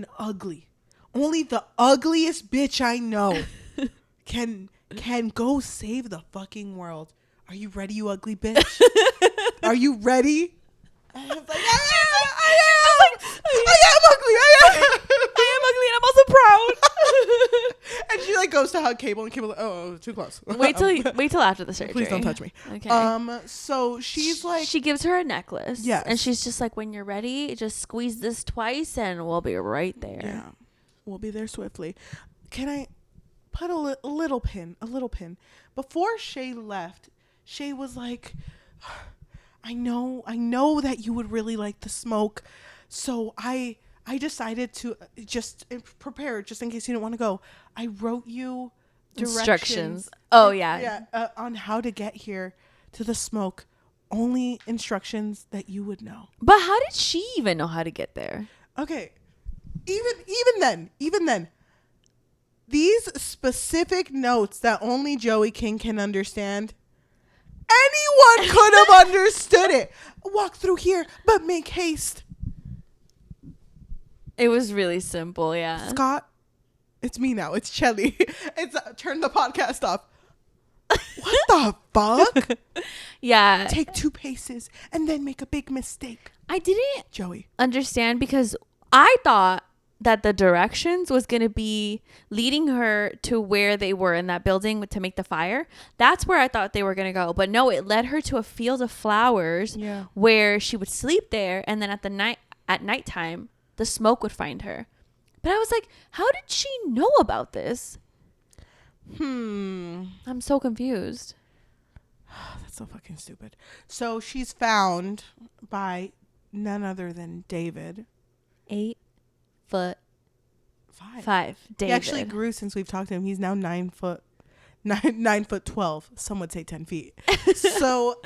the ugliest bitch I know can go save the fucking world. Are you ready, you ugly bitch? Are you ready? And I was like, I am ugly and I'm also proud. And she like goes to hug Cable and Cable like, oh, too close. Wait till after the surgery. Please don't touch me. Okay. So she's like, she gives her a necklace. Yes. And she's just like, when you're ready, just squeeze this twice and we'll be right there. yeah, we'll be there swiftly. Can I put a little pin? Before Shay left, Shay was like, I know that you would really like the smoke. So I decided to just prepare just in case you didn't want to go. I wrote you instructions. Oh, yeah. Yeah, on how to get here to the smoke. Only instructions that you would know. But how did she even know how to get there? Okay. Even then, these specific notes that only Joey King can understand, anyone could have understood it. Walk through here, but make haste. It was really simple, yeah. Scott, it's me now. It's Cheli. It's turn the podcast off. What the fuck? Yeah. Take 2 paces and then make a big mistake. I didn't Joey understand because I thought that the directions was going to be leading her to where they were in that building to make the fire. That's where I thought they were going to go. But no, it led her to a field of flowers where she would sleep there. And then at nighttime, the smoke would find her. But I was like, how did she know about this? I'm so confused. That's so fucking stupid. So she's found by none other than David. 8 foot 5. David. He actually grew since we've talked to him. He's now 9 foot 12. Some would say 10 feet. So,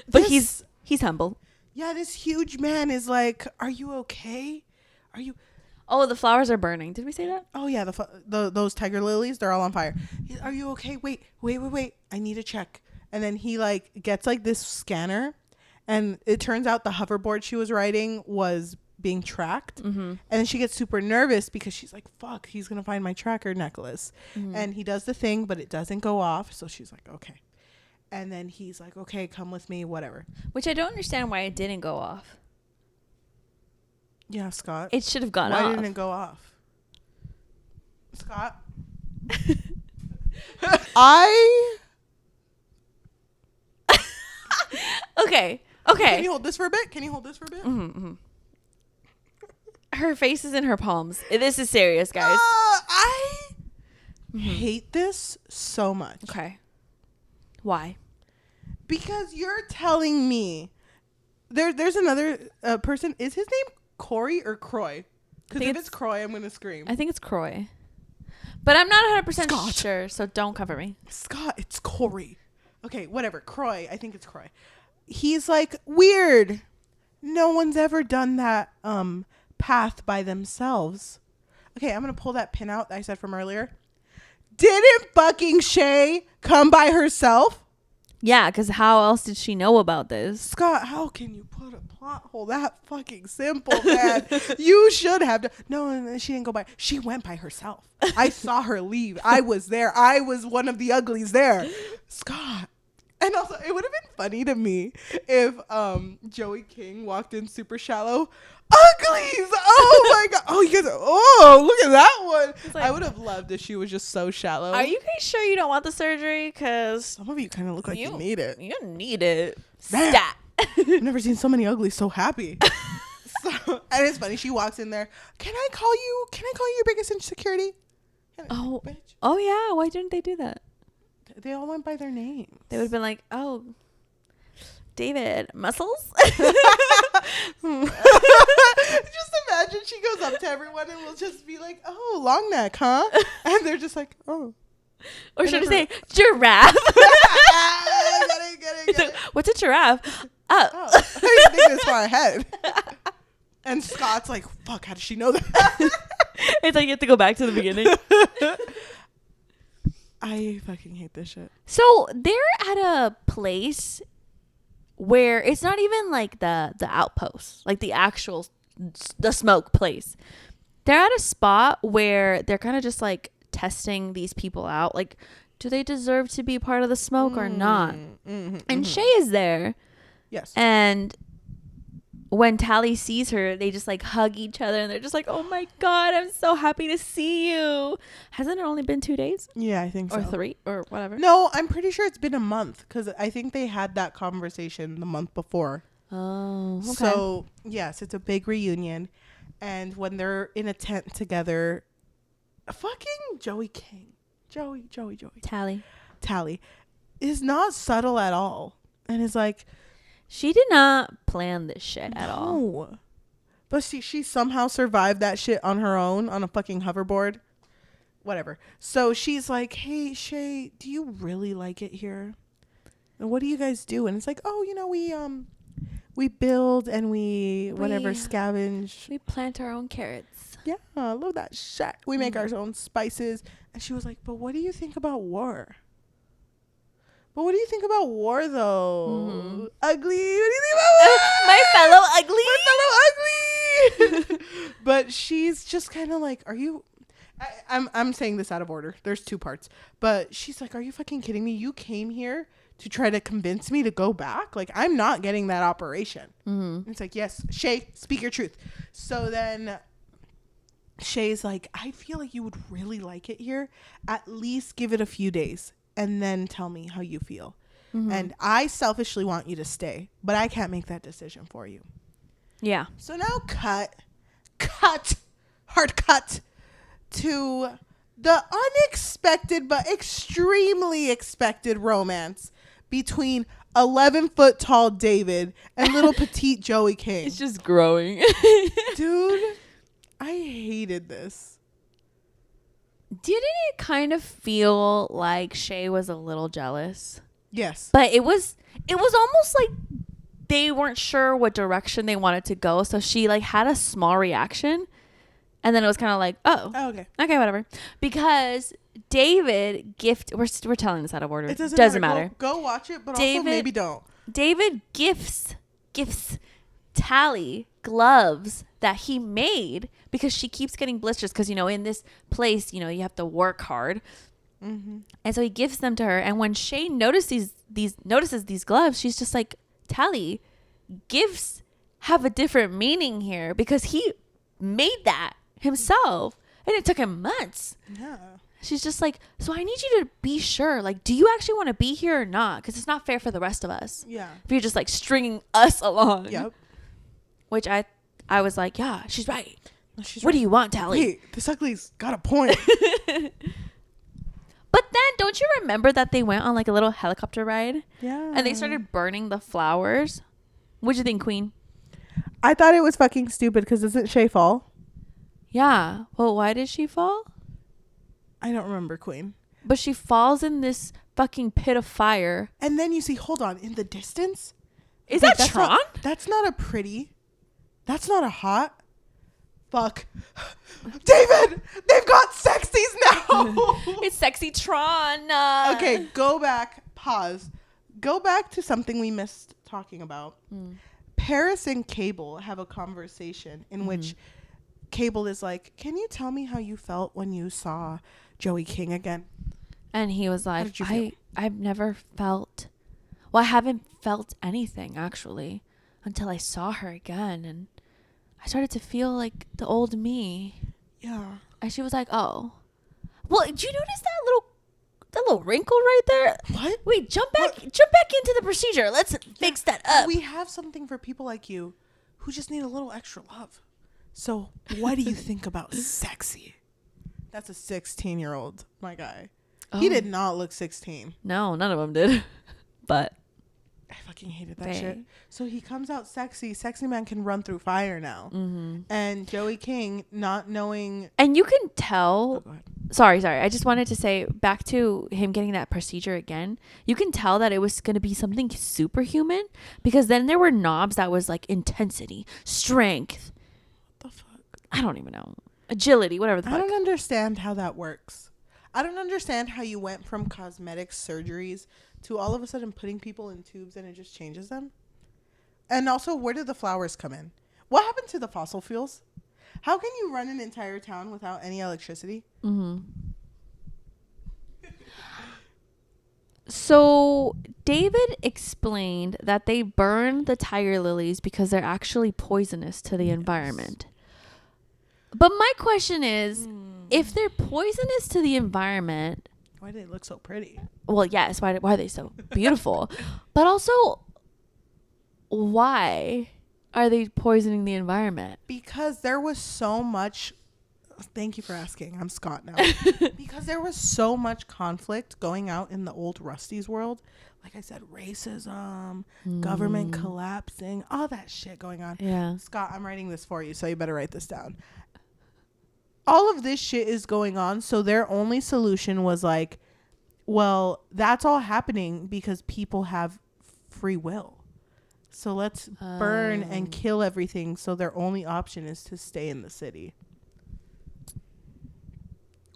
but he's humble. Yeah, this huge man is like, "Are you okay? Are you?" Oh, the flowers are burning. Did we say that? Oh yeah, those tiger lilies, they're all on fire. Are you okay? Wait. I need to check. And then he like gets like this scanner, and it turns out the hoverboard she was riding was being tracked. And then she gets super nervous because she's like, "Fuck, he's gonna find my tracker necklace." And he does the thing, but it doesn't go off. So she's like, "Okay." And then he's like, "Okay, come with me, whatever." Which I don't understand why it didn't go off. Yeah, Scott. It should have gone off. Why didn't it go off? Scott? Okay. Can you hold this for a bit? Her face is in her palms. This is serious, guys. I hate this so much. Okay. Why? Because you're telling me there's another person. Is his name Corey or Croy? Because if it's Croy, I'm going to scream. I think it's Croy. But I'm not 100% Scott. sure, so don't cover me. Scott, it's Corey. Okay, whatever. Croy. I think it's Croy. He's like, weird. No one's ever done that path by themselves. Okay, I'm going to pull that pin out that I said from earlier. Didn't fucking Shay come by herself? Yeah, because how else did she know about this? Scott, how can you put a plot hole that fucking simple, man? You should have done. No, she didn't go by. She went by herself. I saw her leave. I was there. I was one of the uglies there. Scott. And also, it would have been funny to me if Joey King walked in super shallow. Uglies! Oh my god! Oh, you guys! Look at that one! Like, I would have loved if she was just so shallow. Are you guys sure you don't want the surgery? Because some of you kind of look like you need it. You need it. Stat. I've never seen so many uglies so happy. And it's funny. She walks in there. Can I call you your biggest insecurity? Oh, bitch. Oh yeah. Why didn't they do that? They all went by their names. They would have been like, "Oh, David, muscles." Just imagine she goes up to everyone and will just be like, "Oh, long neck, huh?" And they're just like, "Oh." Or should I say giraffe? Get it. What's a giraffe? Oh. I didn't think this far ahead. And Scott's like, "Fuck, how does she know that?" It's like you have to go back to the beginning. I fucking hate this shit. So they're at a place where it's not even like the outpost, like the smoke place. They're at a spot where they're kind of just like testing these people out. Like, do they deserve to be part of the smoke or not? And Shay is there. Yes. And when Tally sees her, they just like hug each other and they're just like, "Oh my god, I'm so happy to see you." Hasn't it only been 2 days? Yeah, I think so. Or 3 or whatever. No, I'm pretty sure it's been a month because I think they had that conversation the month before. Oh, okay. So yes, it's a big reunion. And when they're in a tent together, fucking Joey King. Joey. Tally is not subtle at all. And is like, she did not plan this shit at all. But she somehow survived that shit on her own on a fucking hoverboard. Whatever. So she's like, "Hey, Shay, do you really like it here? And what do you guys do?" And it's like, "Oh, we build and we scavenge. We plant our own carrots." Yeah, I love that shit. We make our own spices." And she was like, "But what do you think about war?" But what do you think about war, though? Ugly. What do you think about war? My fellow ugly. But she's just kind of like, "Are you?" I'm saying this out of order. There's 2 parts. But she's like, "Are you fucking kidding me? You came here to try to convince me to go back? Like, I'm not getting that operation." It's like, "Yes, Shay, speak your truth." So then Shay's like, "I feel like you would really like it here. At least give it a few days. And then tell me how you feel. And I selfishly want you to stay, but I can't make that decision for you." Yeah. So now hard cut to the unexpected but extremely expected romance between 11-foot tall David and little petite Joey King. It's just growing. Dude, I hated this. Didn't it kind of feel like Shay was a little jealous? Yes. But it was almost like they weren't sure what direction they wanted to go. So she like had a small reaction. And then it was kind of like, oh, okay. Okay, whatever. Because David we're telling this out of order. It doesn't matter. Go watch it, but David, also maybe don't. David gifts Tally gloves that he made because she keeps getting blisters because, you know, in this place, you know, you have to work hard. Mm-hmm. And so he gives them to her. And when Shay notices these gloves, she's just like, Tally, gifts have a different meaning here because he made that himself. And it took him months. Yeah. She's just like, so I need you to be sure. Like, do you actually want to be here or not? Because it's not fair for the rest of us. Yeah. If you're just like stringing us along. Yep. Which I was like, yeah, she's right. No, she's what right. do you want, Tally? Wait, this ugly's got a point. But then, don't you remember that they went on like a little helicopter ride? Yeah. And they started burning the flowers? What'd you think, Queen? I thought it was fucking stupid because doesn't Shay fall? Yeah. Well, why did she fall? I don't remember, Queen. But she falls in this fucking pit of fire. And then you see, hold on, in the distance? Is that Tron? That's not a pretty. That's not a hot. Fuck. David! They've got sexies now! It's sexy Tron. Okay, go back. Pause. Go back to something we missed talking about. Paris and Cable have a conversation in which Cable is like, can you tell me how you felt when you saw Joey King again? And he was like, did you feel? I've never felt, well, I haven't felt anything actually until I saw her again. And I started to feel like the old me. Yeah. And she was like, oh, well, did you notice that little wrinkle right there? What? Wait, jump back into the procedure. Let's fix that up. We have something for people like you who just need a little extra love. So what do you think about sexy? That's a 16-year-old, my guy. Oh. He did not look 16. No, none of them did. But I fucking hated that shit. So he comes out sexy. Sexy man can run through fire now. Mm-hmm. And Joey King not knowing. And you can tell. Oh, go ahead. Sorry. I just wanted to say back to him getting that procedure again. You can tell that it was going to be something superhuman because then there were knobs that was like intensity, strength. What the fuck? I don't even know. Agility, whatever the fuck. I don't understand how that works. I don't understand how you went from cosmetic surgeries to all of a sudden putting people in tubes and it just changes them. And also, where did the flowers come in? What happened to the fossil fuels? How can you run an entire town without any electricity? Mm-hmm. So David explained that they burn the tiger lilies because they're actually poisonous to the environment. But my question is, if they're poisonous to the environment, why do they look so pretty? Well, yes. Why are they so beautiful? But also, why are they poisoning the environment? Because there was so much. Thank you for asking. I'm Scott now. Because there was so much conflict going out in the old Rusty's world. Like I said, racism, government collapsing, all that shit going on. Yeah. Scott, I'm writing this for you, so you better write this down. All of this shit is going on, so their only solution was like, well, that's all happening because people have free will. So let's burn and kill everything, so their only option is to stay in the city.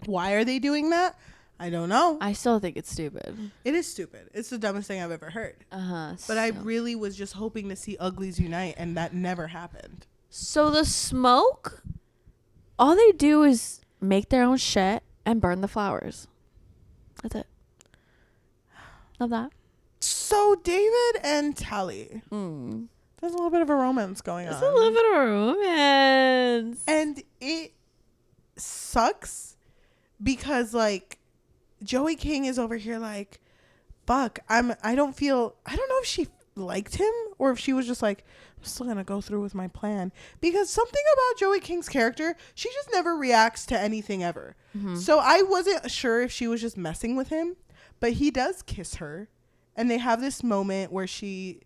Why are they doing that? I don't know. I still think it's stupid. It is stupid. It's the dumbest thing I've ever heard. But so. I really was just hoping to see Uglies unite, and that never happened. So the smoke, all they do is make their own shit and burn the flowers. That's it. Love that. So David and Tally. There's a little bit of a romance going on. There's a little bit of a romance. And it sucks because like Joey King is over here like, fuck, I don't know if she liked him or if she was just like, I'm still gonna go through with my plan. Because something about Joey King's character, she just never reacts to anything ever. So I wasn't sure if she was just messing with him, but he does kiss her and they have this moment where she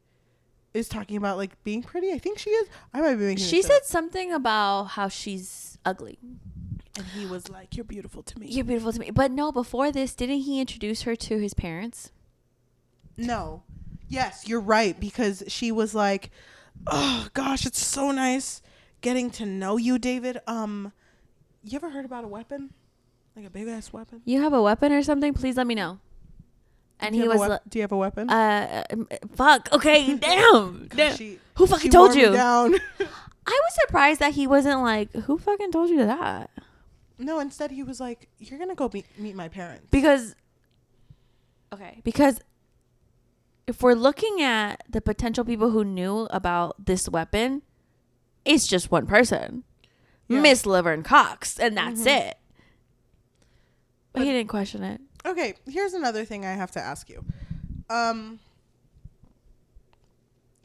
is talking about like being pretty. I think she is. I might be making. She said something about how she's ugly. And he was like, "You're beautiful to me. You're beautiful to me." But no, before this, didn't he introduce her to his parents? No. Yes, you're right. Because she was like, "Oh gosh, it's so nice getting to know you, David. You ever heard about a weapon? Like a big ass weapon? You have a weapon or something? Please let me know." And he was like, "Do you have a weapon?" Fuck. Okay, damn. Gosh, Who fucking told you? Down. I was surprised that he wasn't like, who fucking told you that? No, instead he was like, "You're gonna go meet my parents." Because if we're looking at the potential people who knew about this weapon, it's just one person, Miss Laverne Cox, and that's it. But he didn't question it. Okay, here's another thing I have to ask you.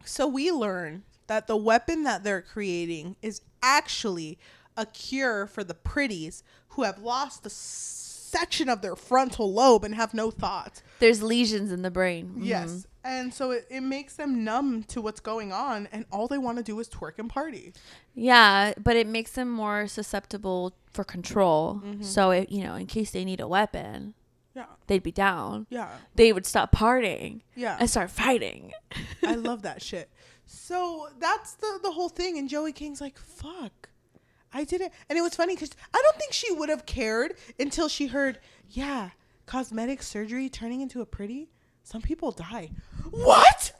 So we learn that the weapon that they're creating is actually a cure for the pretties who have lost the section of their frontal lobe and have no thoughts. There's lesions in the brain. Mm-hmm. Yes. And so it makes them numb to what's going on, and all they want to do is twerk and party. Yeah, but it makes them more susceptible for control. So, in case they need a weapon, they'd be down. Yeah. They would stop partying. Yeah. And start fighting. I love that shit. So that's the whole thing. And Joey King's like, fuck. I didn't. And it was funny because I don't think she would have cared until she heard, cosmetic surgery turning into a pretty. Some people die. What?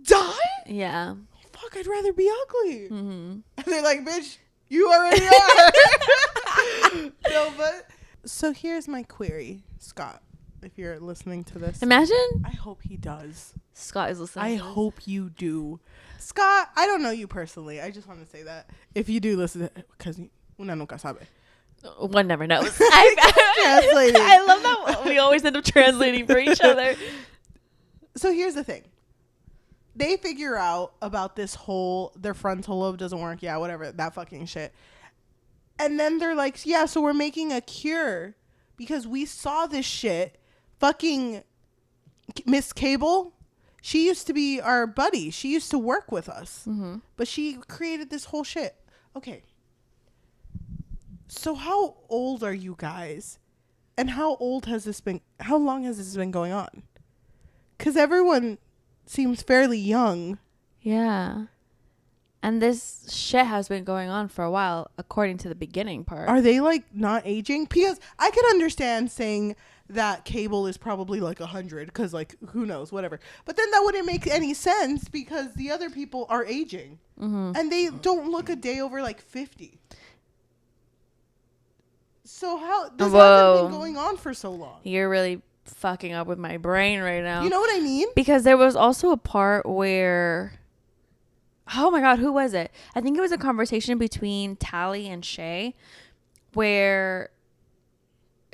Die? Yeah. Fuck, I'd rather be ugly. Mm-hmm. And they're like, bitch, you already are. No, but. So here's my query, Scott, if you're listening to this. Imagine. I hope he does. Scott is listening. I hope you do. Scott, I don't know you personally. I just want to say that. If you do listen, because una nunca sabe. One never knows. I love that we always end up translating for each other. So here's the thing. They figure out about this whole, their frontal lobe doesn't work. Yeah, whatever. That fucking shit. And then they're like, so we're making a cure because we saw this shit. Fucking Miss Cable, she used to be our buddy. She used to work with us. Mm-hmm. But she created this whole shit. Okay. So how old are you guys? And how long has this been going on? Because everyone seems fairly young. Yeah. And this shit has been going on for a while, according to the beginning part. Are they, like, not aging? Because I could understand saying that Cable is probably, like, 100. Because, like, who knows? Whatever. But then that wouldn't make any sense because the other people are aging. Mm-hmm. And they don't look a day over, like, 50. So how... This hasn't been going on for so long. You're really fucking up with my brain right now. You know what I mean? Because there was also a part where... Oh my God, who was it? I think it was a conversation between Tally and Shay where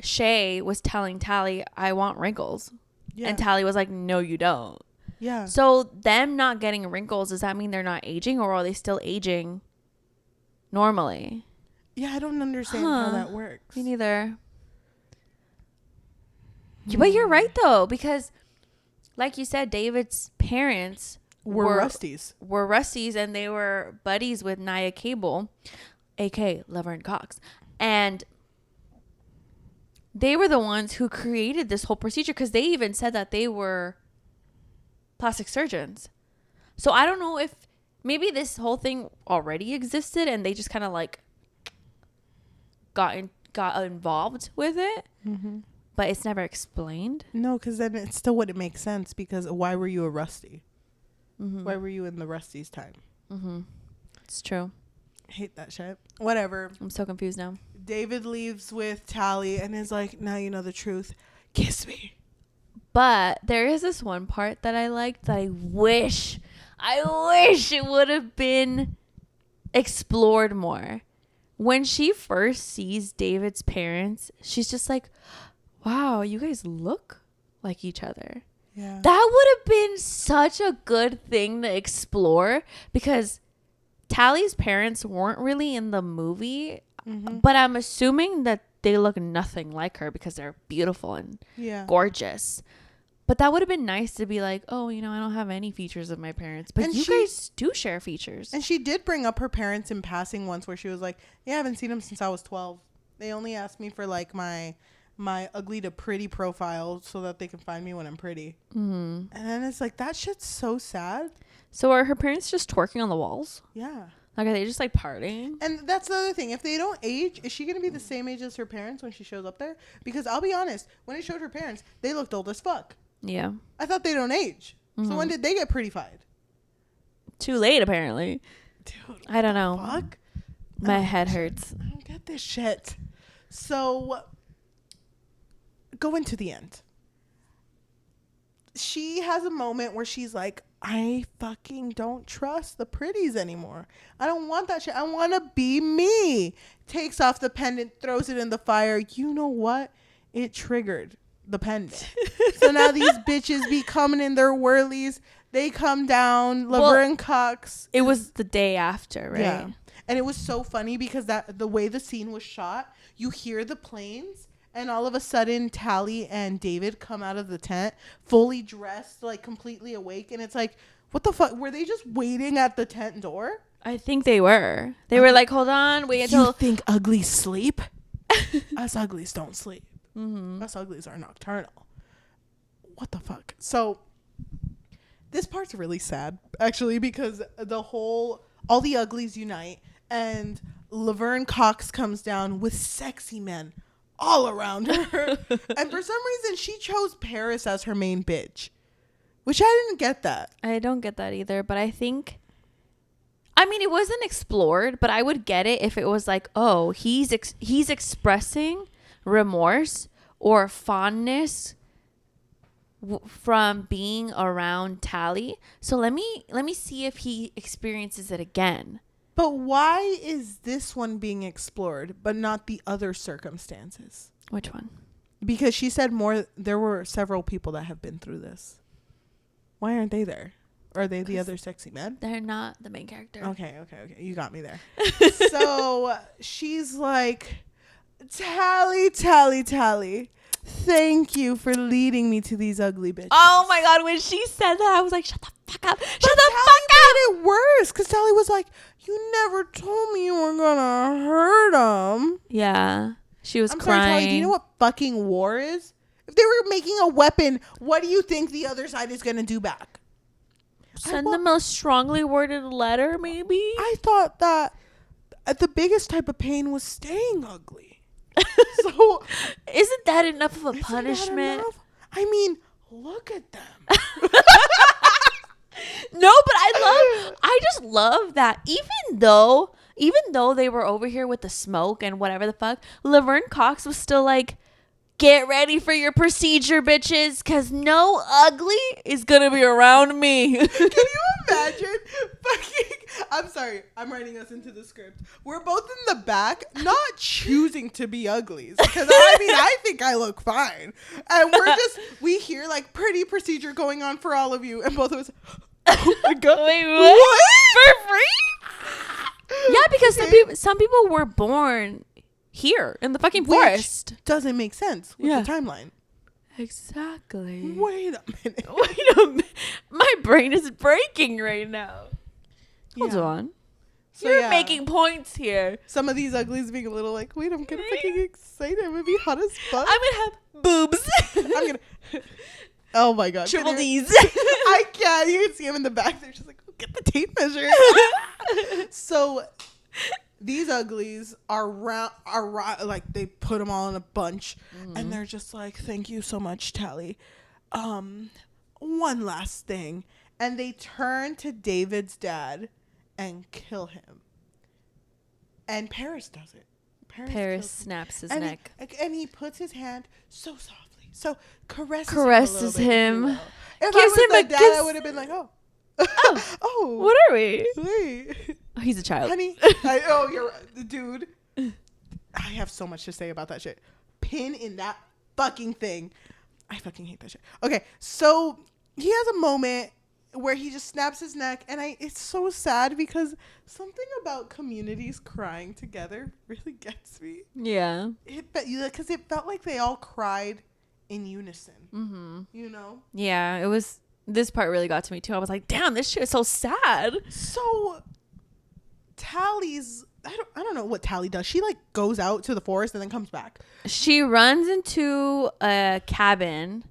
Shay was telling Tally, I want wrinkles. Yeah. And Tally was like, no, you don't. Yeah. So them not getting wrinkles, does that mean they're not aging or are they still aging normally? Yeah, I don't understand how that works. Me neither. But you're right though, because like you said, David's parents... Were Rusties, and they were buddies with Nia Cable, aka Laverne Cox, and they were the ones who created this whole procedure because they even said that they were plastic surgeons. So I don't know if maybe this whole thing already existed and they just kind of like got involved with it, but it's never explained. No, because then it still wouldn't make sense because why were you a Rusty? Mm-hmm. Why were you in the Rusty's time? Mm-hmm. It's true. I hate that shit. Whatever. I'm so confused now. David leaves with Tally and is like, now you know the truth. Kiss me. But there is this one part that I liked that I wish it would have been explored more. When she first sees David's parents, she's just like, wow, you guys look like each other. Yeah. That would have been such a good thing to explore because Tally's parents weren't really in the movie, but I'm assuming that they look nothing like her because they're beautiful and gorgeous. But that would have been nice to be like, oh, I don't have any features of my parents. But you guys do share features. And she did bring up her parents in passing once where she was like, yeah, I haven't seen them since I was 12. They only asked me for like my ugly to pretty profile so that they can find me when I'm pretty. Mm-hmm. And then it's like, that shit's so sad. So are her parents just twerking on the walls? Yeah. Like, are they just like partying? And that's the other thing. If they don't age, is she going to be the same age as her parents when she shows up there? Because I'll be honest, when it showed her parents, they looked old as fuck. Yeah. I thought they don't age. Mm-hmm. So when did they get prettified? Too late, apparently. Dude, I don't know. Fuck? My head hurts. I don't get this shit. So, going to the end. She has a moment where she's like, I fucking don't trust the Pretties anymore. I don't want that shit. I want to be me. Takes off the pendant, throws it in the fire. You know what? It triggered the pendant. So now these bitches be coming in their whirlies. They come down, Laverne Cox. It was the day after, right? Yeah. And it was so funny because the way the scene was shot, you hear the planes. And all of a sudden, Tally and David come out of the tent, fully dressed, like completely awake. And it's like, what the fuck? Were they just waiting at the tent door? I think they were. They were like, hold on, wait until... You think uglies sleep? Us uglies don't sleep. Mm-hmm. Us uglies are nocturnal. What the fuck? So, this part's really sad, actually, because all the uglies unite. And Laverne Cox comes down with sexy men all around her. And for some reason, she chose Paris as her main bitch, which I didn't get that. I don't get that either, but I think... I mean, it wasn't explored, but I would get it if it was like, oh, he's expressing remorse or fondness from being around Tally. So let me see if he experiences it again. But why is this one being explored, but not the other circumstances? Which one? Because she said there were several people that have been through this. Why aren't they there? Are they the other sexy men? They're not the main character. Okay. You got me there. So she's like, Tally. Thank you for leading me to these ugly bitches. Oh my God. When she said that, I was like, shut the fuck up. Shut the fuck up. Made it worse because Tally was like, you never told me you were going to hurt them. Yeah. She was crying. Sorry, Tally, do you know what fucking war is? If they were making a weapon, what do you think the other side is going to do back? Send them a strongly worded letter, maybe? I thought that the biggest type of pain was staying ugly. So isn't that enough of a punishment? I mean, look at them. No, but I just love that even though they were over here with the smoke and whatever the fuck, Laverne Cox was still like, get ready for your procedure, bitches, because no ugly is going to be around me. Can you imagine? I'm sorry. I'm writing us into the script. We're both in the back, not choosing to be uglies. Because I think I look fine. And we hear like pretty procedure going on for all of you. And both of us, oh my God. Wait, what? For free? Yeah, because some people were born here in the fucking forest. Which doesn't make sense with the timeline. Exactly. Wait a minute. My brain is breaking right now. Hold on. So you're making points here. Some of these uglies being a little like, wait, I'm gonna fucking excited. I'm gonna be hot as fuck. I'm gonna have boobs. I'm gonna. Oh my God. Triple D's. I can't. You can see them in the back. They're just like, oh, get the tape measure. So these uglies are like, they put them all in a bunch, and they're just like, thank you so much, Tally. One last thing, and they turn to David's dad and kill him. And Paris does it. Paris snaps his neck, and he puts his hand so softly, so caresses him. If I was the dad, I would have been like, oh. Oh, what are we? Wait. Oh, he's a child. Honey. You're right. Dude. I have so much to say about that shit. Pin in that fucking thing. I fucking hate that shit. Okay, so he has a moment where he just snaps his neck, and it's so sad because something about communities crying together really gets me. Yeah. Because it felt like they all cried in unison. You know? Yeah, it was. This part really got to me too. I was like, damn, this shit is so sad. So Tally's, I don't know what Tally does. She like goes out to the forest and then comes back. She runs into a cabin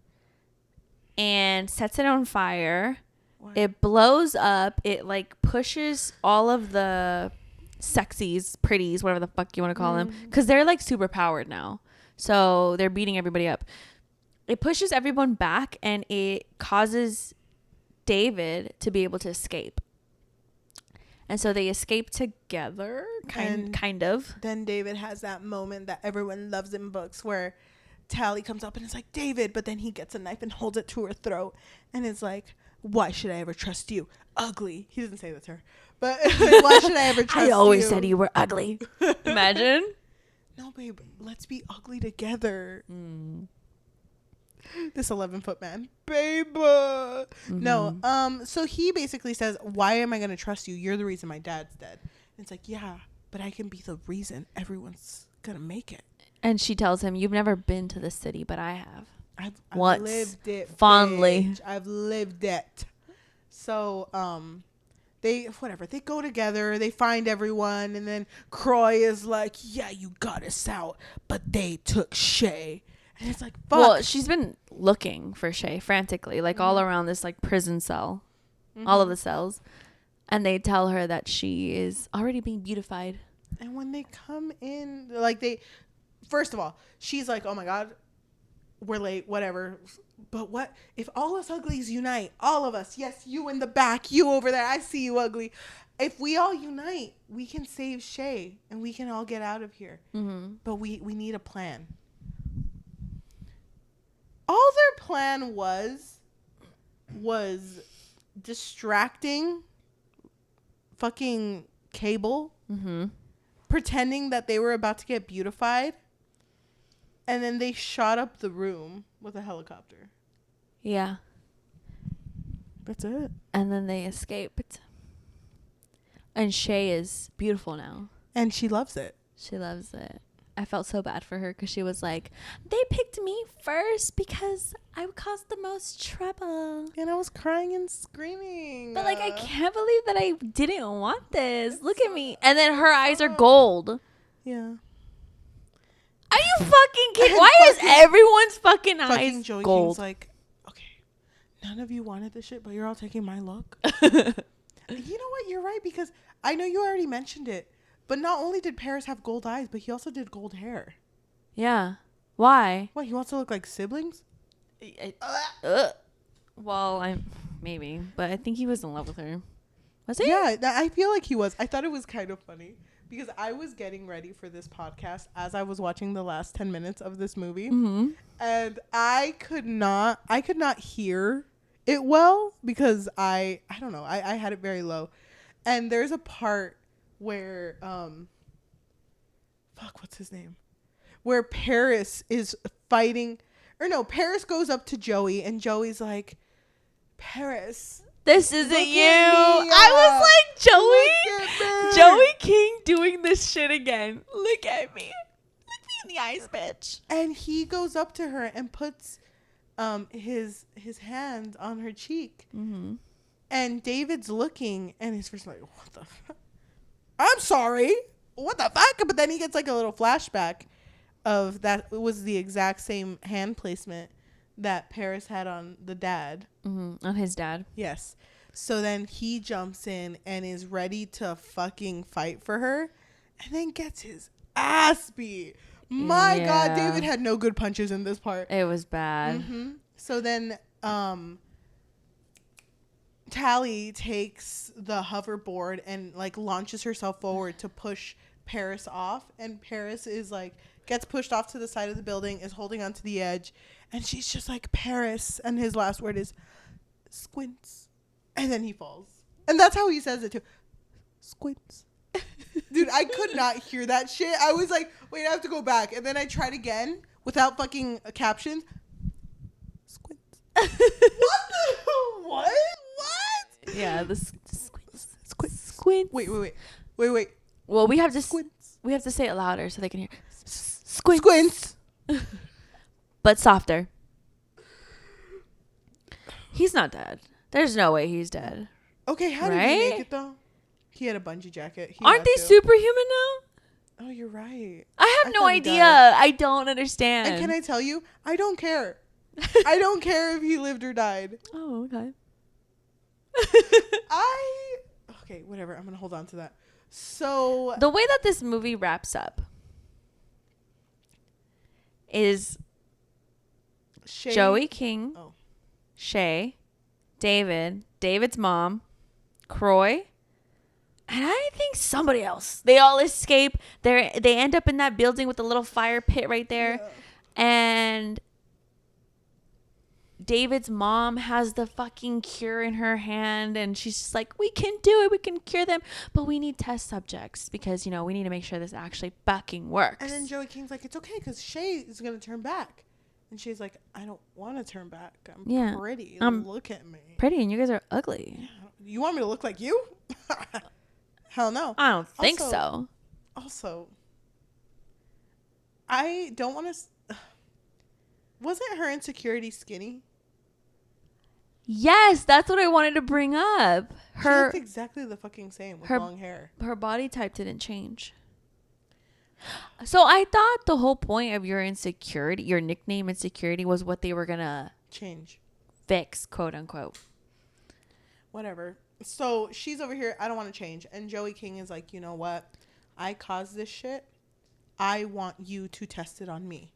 and sets it on fire. What? It blows up. It like pushes all of the sexies, pretties, whatever the fuck you want to call them, because they're like super powered now. So they're beating everybody up. It pushes everyone back and it causes David to be able to escape. And so they escape together, kind of. Then David has that moment that everyone loves in books where Tally comes up and it's like, David, but then he gets a knife and holds it to her throat and is like, why should I ever trust you? Ugly. He doesn't say that to her. But why should I ever trust you? I always said you were ugly. Imagine. No, babe, let's be ugly together. This 11-foot man, babe. No, so he basically says, why am I going to trust you? You're the reason my dad's dead. And it's like, yeah, but I can be the reason everyone's going to make it. And she tells him, you've never been to the city, but I have. I've once, lived it. fondly. Bitch. I've lived it. So, they go together, they find everyone, and then Croy is like, yeah, you got us out, but they took Shay. And it's like, fuck. Well, she's been looking for Shay frantically, like all around this like prison cell, all of the cells. And they tell her that she is already being beautified. And when they come in, like first of all, she's like, oh my God, we're late, whatever. But what if all us uglies unite? All of us. Yes, you in the back, you over there. I see you, ugly. If we all unite, we can save Shay and we can all get out of here. But we need a plan. All their plan was distracting fucking Cable, pretending that they were about to get beautified, and then they shot up the room with a helicopter. Yeah. That's it. And then they escaped. And Shay is beautiful now. And she loves it. She loves it. I felt so bad for her because she was like, they picked me first because I caused the most trouble. And I was crying and screaming. But like, I can't believe that I didn't want this. Look at me. And then her eyes are gold. Yeah. Are you fucking kidding? Why is everyone's fucking eyes Joey gold? King's like, okay, none of you wanted this shit, but you're all taking my look. You know what? You're right, because I know you already mentioned it. But not only did Paris have gold eyes, but he also did gold hair. Yeah. Why? What, he wants to look like siblings? Well, maybe, but I think he was in love with her. Was he? Yeah, I feel like he was. I thought it was kind of funny because I was getting ready for this podcast as I was watching the last 10 minutes of this movie, and I could not hear it well because I don't know, I had it very low, and there's a part where what's his name, where Paris is fighting, or no, Paris goes up to Joey and Joey's like, Paris, this isn't you. I was like, Joey King doing this shit again. Look at me in the eyes, bitch. And he goes up to her and puts his hand on her cheek, and David's looking and he's first like, what the fuck? I'm sorry, what the fuck? But then he gets like a little flashback of that. It was the exact same hand placement that Paris had on the dad. On his dad. Yes. So then he jumps in and is ready to fucking fight for her, and then gets his ass beat. My God, David had no good punches in this part. It was bad. So then Tally takes the hoverboard and like launches herself forward to push Paris off, and Paris is like gets pushed off to the side of the building, is holding onto the edge, and she's just like, Paris, and his last word is squints, and then he falls, and that's how he says it too, squints. Dude, I could not hear that shit. I was like, wait, I have to go back, and then I tried again without fucking captions. Squints. What? Yeah, the squints. Squints. Wait. Well, we have to squints. We have to say it louder so they can hear. Squints. Squints. But softer. He's not dead. There's no way he's dead. Okay, how did he make it though? He had a bungee jacket. Aren't they superhuman now? Oh, you're right. I have no idea. I don't understand. And can I tell you? I don't care. I don't care if he lived or died. Oh, okay. Okay, whatever. I'm going to hold on to that. So the way that this movie wraps up is Joey King, Shay, David's mom, Croy, and I think somebody else. They all escape. They end up in that building with the little fire pit right there. Yeah. And David's mom has the fucking cure in her hand, and she's just like, we can do it. We can cure them. But we need test subjects because, you know, we need to make sure this actually fucking works. And then Joey King's like, it's okay because Shay is going to turn back. And she's like, I don't want to turn back. I'm pretty. Look at me. Pretty, and you guys are ugly. Yeah. You want me to look like you? Hell no. I don't think so. Also, I don't want to... Wasn't her insecurity skinny? Yes, that's what I wanted to bring up. She looked exactly the fucking same with long hair. Her body type didn't change. So I thought the whole point of your insecurity, your nickname insecurity, was what they were going to change. Fix, quote unquote. Whatever. So she's over here, I don't want to change. And Joey King is like, you know what? I caused this shit. I want you to test it on me.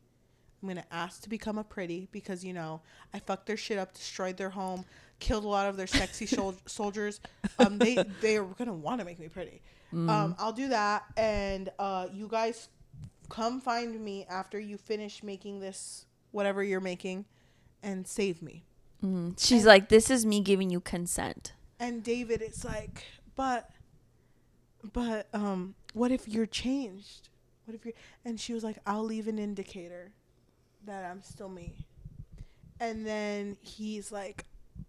I'm going to ask to become a pretty because, you know, I fucked their shit up, destroyed their home, killed a lot of their sexy soldiers. They are going to want to make me pretty. I'll do that. And you guys come find me after you finish making this, whatever you're making, and save me. She's like, this is me giving you consent. And David is like, but what if you're changed? What if you're... And she was like, I'll leave an indicator that I'm still me. And then he's like,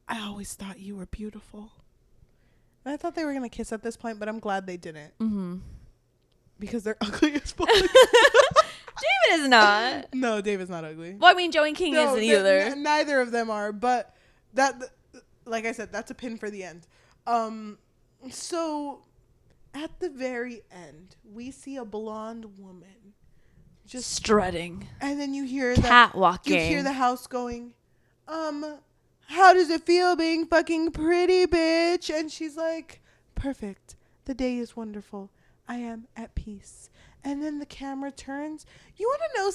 I always thought you were beautiful. And I thought they were going to kiss at this point, but I'm glad they didn't. Because they're ugly as fuck. David is not. No, David's not ugly. Well, I mean, Joey King isn't either. Neither of them are, but that, like I said, that's a pin for the end. So at the very end, we see a blonde woman just strutting, and then you hear catwalking. You hear the house going, how does it feel being fucking pretty, bitch? And she's like, perfect. The day is wonderful. I am at peace. And then the camera turns. You want to know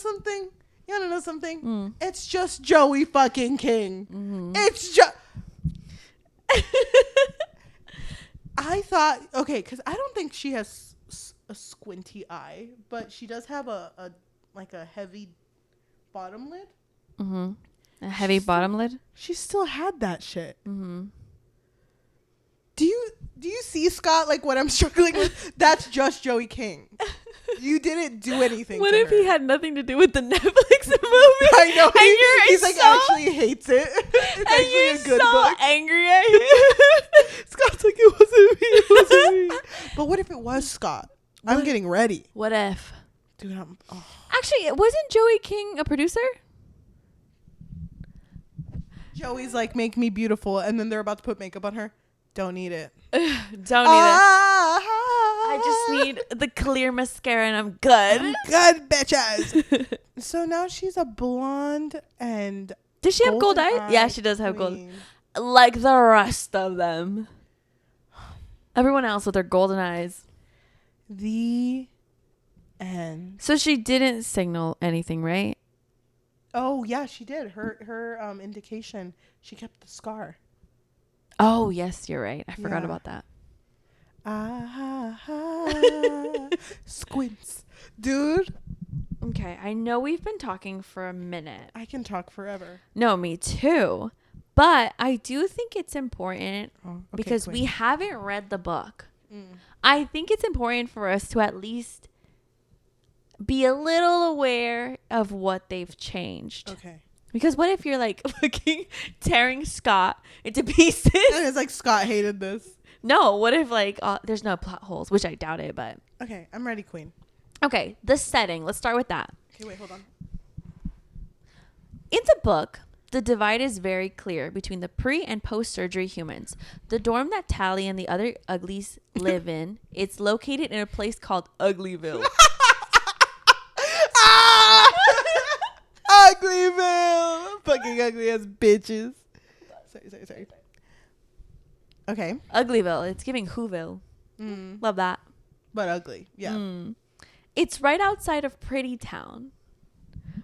something? It's just Joey fucking King. It's just... I thought, okay, because I don't think she has a squinty eye, but she does have a heavy bottom lid. A heavy bottom lid? She still had that shit. Do you see, Scott, like what I'm struggling with? That's just Joey King. You didn't do anything. What if he had nothing to do with the Netflix movie? I know. He's like, actually hates it. It's actually a good book. Angry at him. Scott's like, it wasn't me. But what if it was Scott? I'm getting ready. What if? Dude, Actually, wasn't Joey King a producer? Joey's like, make me beautiful. And then they're about to put makeup on her. Don't need it. Don't need it. I just need the clear mascara and I'm good. I'm good, bitches. So now she's a blonde and... Does she have gold eyes? Yeah, she does have gold. Like the rest of them. Everyone else with their golden eyes. The end. So she didn't signal anything, right? Oh, yeah, she did. Her indication, she kept the scar. Oh, yes, you're right. I forgot about that. Squints. Dude. Okay, I know we've been talking for a minute. I can talk forever. No, me too. But I do think it's important because we haven't read the book. I think it's important for us to at least be a little aware of what they've changed. Okay. Because what if you're like fucking tearing Scott into pieces? And it's like Scott hated this. No, what if like there's no plot holes, which I doubt it, but. Okay, I'm ready, Queen. Okay, the setting. Let's start with that. Okay, wait, hold on. In the book, The divide is very clear between the pre and post-surgery humans. The dorm that Tally and the other uglies live in, it's located in a place called Uglyville. Uglyville. Fucking ugly ass bitches. Sorry. Okay. Uglyville. It's giving Whoville. Love that. But ugly. Yeah. It's right outside of Pretty Town,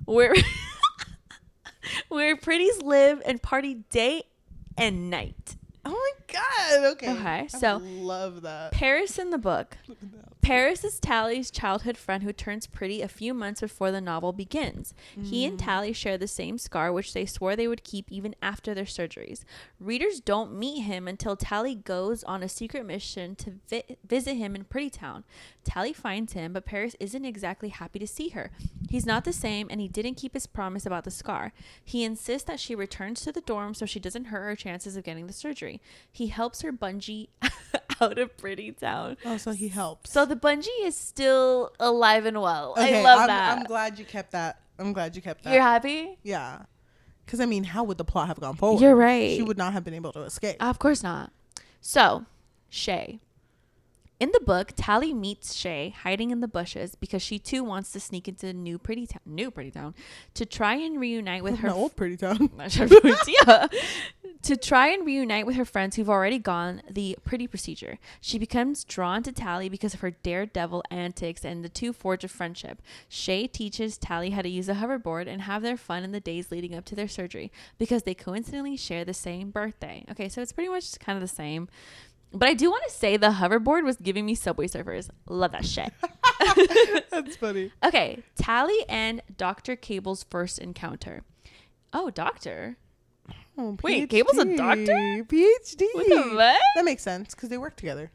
where where pretties live and party day and night. Oh my god. Okay. Okay. I So love that. Paris in the book. Paris is Tally's childhood friend who turns pretty a few months before the novel begins. He and Tally share the same scar, which they swore they would keep even after their surgeries. Readers don't meet him until Tally goes on a secret mission to visit him in Pretty Town. Tally finds him, but Paris isn't exactly happy to see her. He's not the same, and he didn't keep his promise about the scar. He insists that she returns to the dorm so she doesn't hurt her chances of getting the surgery. He helps her bungee out of Pretty Town. Oh, so he helps. So the bungee is still alive and well. Okay, I love that. I'm glad you kept that. You're happy? Yeah. Because, I mean, how would the plot have gone forward? You're right. She would not have been able to escape. Of course not. So, Shay. In the book, Tally meets Shay hiding in the bushes because she too wants to sneak into New Pretty Town to try and reunite with her old Pretty Town. To try and reunite with her friends who've already gone the pretty procedure. She becomes drawn to Tally because of her daredevil antics, and the two forge a friendship. Shay teaches Tally how to use a hoverboard and have their fun in the days leading up to their surgery because they coincidentally share the same birthday. Okay, so it's pretty much kind of the same. But I do want to say the hoverboard was giving me Subway Surfers. Love that shit. That's funny. Okay, Tally and Dr. Cable's first encounter. Oh, doctor? Oh, wait, Cable's a doctor? PhD. What the what? That makes sense because they work together.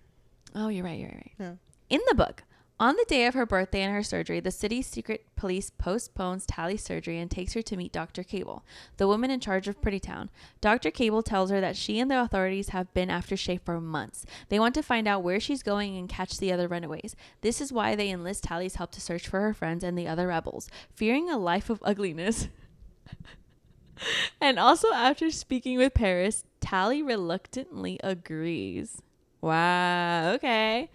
Oh, you're right. Yeah. In the book, on the day of her birthday and her surgery, the city's secret police postpones Tally's surgery and takes her to meet Dr. Cable, the woman in charge of Pretty Town. Dr. Cable tells her that she and the authorities have been after Shay for months. They want to find out where she's going and catch the other runaways. This is why they enlist Tally's help to search for her friends and the other rebels. Fearing a life of ugliness. And also after speaking with Paris, Tally reluctantly agrees. Wow, okay.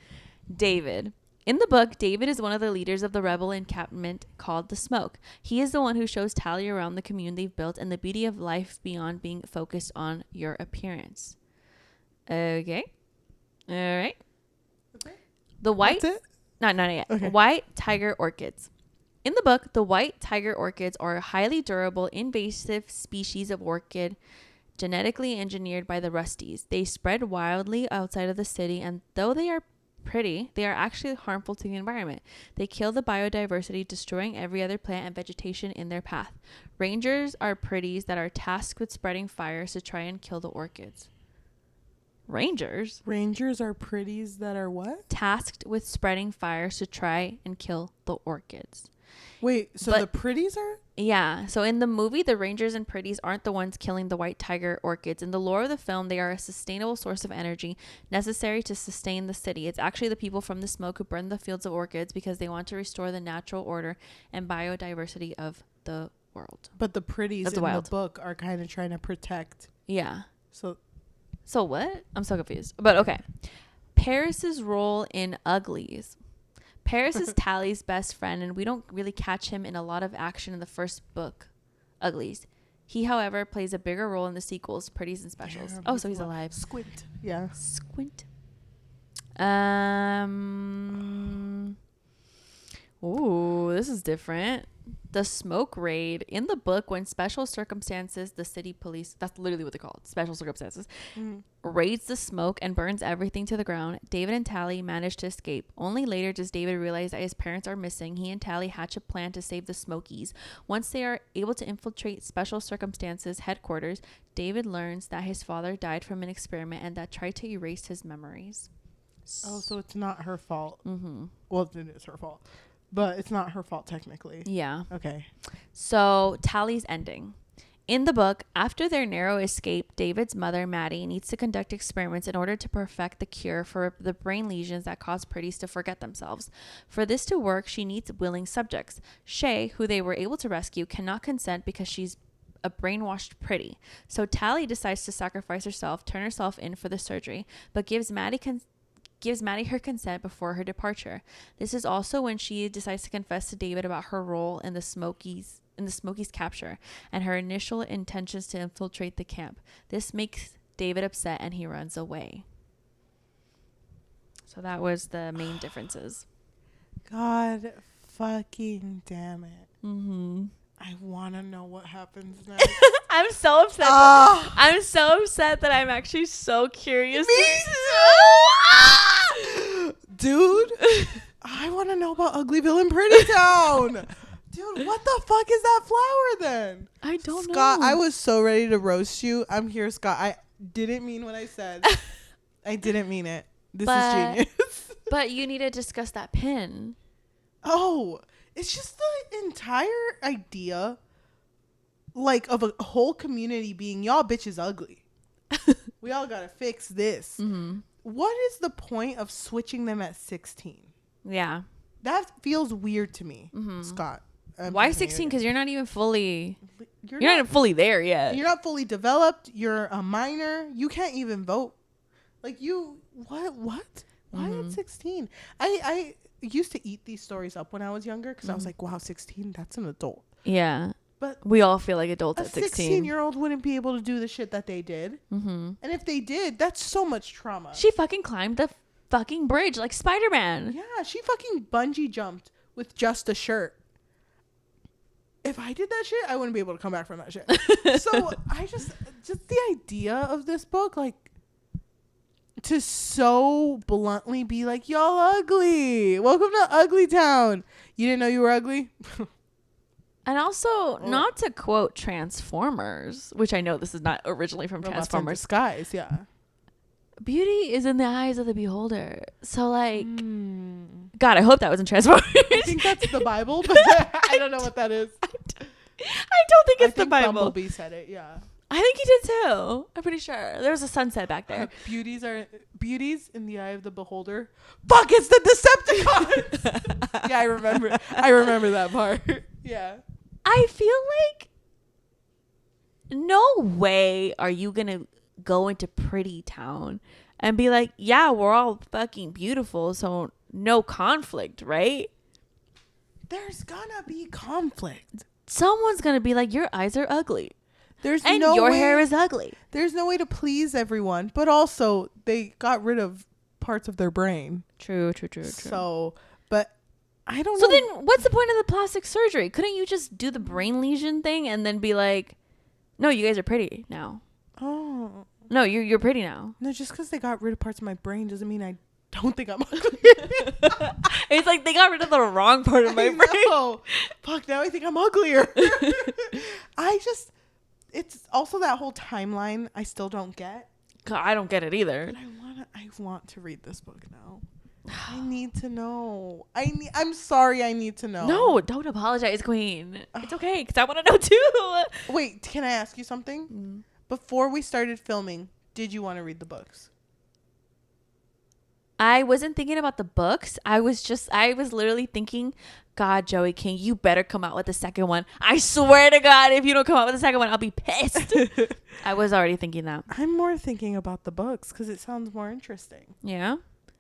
David. In the book, David is one of the leaders of the rebel encampment called the Smoke. He is the one who shows Tally around the commune they've built and the beauty of life beyond being focused on your appearance. Okay. All right. Okay. The white... That's it? Not yet. Okay. White tiger orchids. In the book, the white tiger orchids are a highly durable, invasive species of orchid genetically engineered by the Rusties. They spread wildly outside of the city, and though they are pretty, they are actually harmful to the environment. They kill the biodiversity, destroying every other plant and vegetation in their path. Rangers are pretties that are tasked with spreading fires to try and kill the orchids. Rangers are pretties that are what? Tasked with spreading fires to try and kill the orchids. Wait, so the pretties are? Yeah. So in the movie, the Rangers and Pretties aren't the ones killing the white tiger orchids. In the lore of the film, they are a sustainable source of energy necessary to sustain the city. It's actually the people from the Smoke who burn the fields of orchids because they want to restore the natural order and biodiversity of the world. But the pretties in the book are kind of trying to protect. Yeah. So what? I'm so confused. But okay. Paris's role in Uglies. Paris is Tally's best friend, and we don't really catch him in a lot of action in the first book, Uglies. He, however, plays a bigger role in the sequels, Pretties and Specials. Yeah, oh, so he's alive. Squint. Yeah. Squint. Ooh, this is different. The Smoke Raid. In the book, when special circumstances, the city police, that's literally what they call it, special circumstances, raids the Smoke and burns everything to the ground, David and Tally manage to escape. Only later does David realize that his parents are missing. He and Tally hatch a plan to save the Smokies. Once they are able to infiltrate special circumstances headquarters, David learns that his father died from an experiment and that tried to erase his memories. Oh, so it's not her fault. Mm-hmm. Well, it is her fault. But it's not her fault technically. Yeah. Okay. So Tally's ending. In the book, after their narrow escape, David's mother, Maddie, needs to conduct experiments in order to perfect the cure for the brain lesions that cause pretties to forget themselves. For this to work, she needs willing subjects. Shay, who they were able to rescue, cannot consent because she's a brainwashed Pretty. So Tally decides to sacrifice herself, turn herself in for the surgery, but gives Maddie her consent before her departure. This is also when she decides to confess to David about her role in the Smokies capture and her initial intentions to infiltrate the camp. This makes David upset and he runs away. So that was the main differences. God fucking damn it. Mm-hmm. I want to know what happens next. I'm so upset. I'm so upset that I'm actually so curious. Me too. Dude, I want to know about Uglyville and Pretty Town. Dude, what the fuck is that flower then? I don't know. Scott, I was so ready to roast you. I'm here, Scott. I didn't mean what I said. I didn't mean it. This is genius. But you need to discuss that pin. Oh, it's just the entire idea, like, of a whole community being, y'all bitches ugly. We all gotta fix this. Mm-hmm. What is the point of switching them at 16? Yeah. That feels weird to me, Scott. Why 16? Because you're not even fully... You're not fully there yet. You're not fully developed. You're a minor. You can't even vote. Like, you... What? Why at 16? I used to eat these stories up when I was younger because I was like, wow, 16? That's an adult. Yeah. But we all feel like adults at 16. A 16-year-old wouldn't be able to do the shit that they did. Mm-hmm. And if they did, that's so much trauma. She fucking climbed the fucking bridge like Spider-Man. Yeah, she fucking bungee jumped with just a shirt. If I did that shit, I wouldn't be able to come back from that shit. So I just the idea of this book, like, to so bluntly be like, y'all ugly. Welcome to Ugly Town. You didn't know you were ugly? And also, not to quote Transformers, which I know this is not originally from Robots Transformers. in Disguise, yeah. Beauty is in the eyes of the beholder. So, like, God, I hope that wasn't Transformers. I think that's the Bible, but I don't know what that is. I don't think it's the Bible. Bumblebee said it, yeah. I think he did too. I'm pretty sure. There was a sunset back there. Beauties in the eye of the beholder. Fuck, it's the Decepticons! Yeah, I remember that part. Yeah. I feel like no way are you going to go into Pretty Town and be like, yeah, we're all fucking beautiful, so no conflict, right? There's gonna be conflict. Someone's going to be like, your eyes are ugly. And no your way, hair is ugly. There's no way to please everyone, but also they got rid of parts of their brain. True. So, but I don't know. So then what's the point of the plastic surgery? Couldn't you just do the brain lesion thing and then be like, no, you guys are pretty now. Oh. No, you're pretty now. No, just because they got rid of parts of my brain doesn't mean I don't think I'm ugly. It's like they got rid of the wrong part of my brain. Fuck, now I think I'm uglier. It's also that whole timeline I still don't get. God, I don't get it either. But I want to read this book now. I need to know. I'm sorry, I need to know. No, don't apologize, Queen. It's okay, because I want to know too. Wait, can I ask you something? Before we started filming, did you want to read the books? I wasn't thinking about the books. I was literally thinking, God, Joey King, you better come out with the second one. I swear to God, if you don't come out with the second one, I'll be pissed. I was already thinking that. I'm more thinking about the books because it sounds more interesting. Yeah?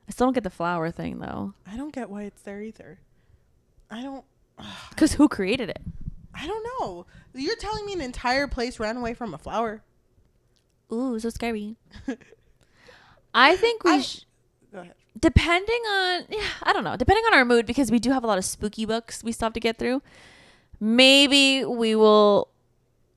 I still don't get the flower thing, though. I don't get why it's there either. I don't... Because who created it? I don't know. You're telling me an entire place ran away from a flower? Ooh, so scary. I think we... Go ahead. Depending on our mood, because we do have a lot of spooky books we still have to get through, maybe we will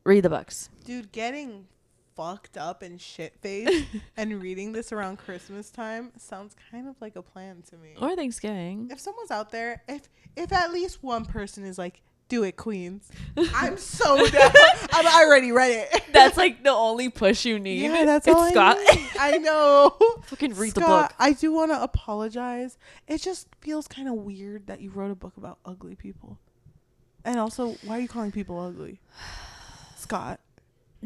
read the books. Dude, getting fucked up and shit-faced and reading this around Christmas time sounds kind of like a plan to me. Or Thanksgiving. If someone's out there, if at least one person is like, do it, Queens. I'm so down. I already read it. That's like the only push you need. Yeah, that's all Scott. I need. I know. Fucking read Scott, the book. I do want to apologize. It just feels kind of weird that you wrote a book about ugly people. And also, why are you calling people ugly? Scott.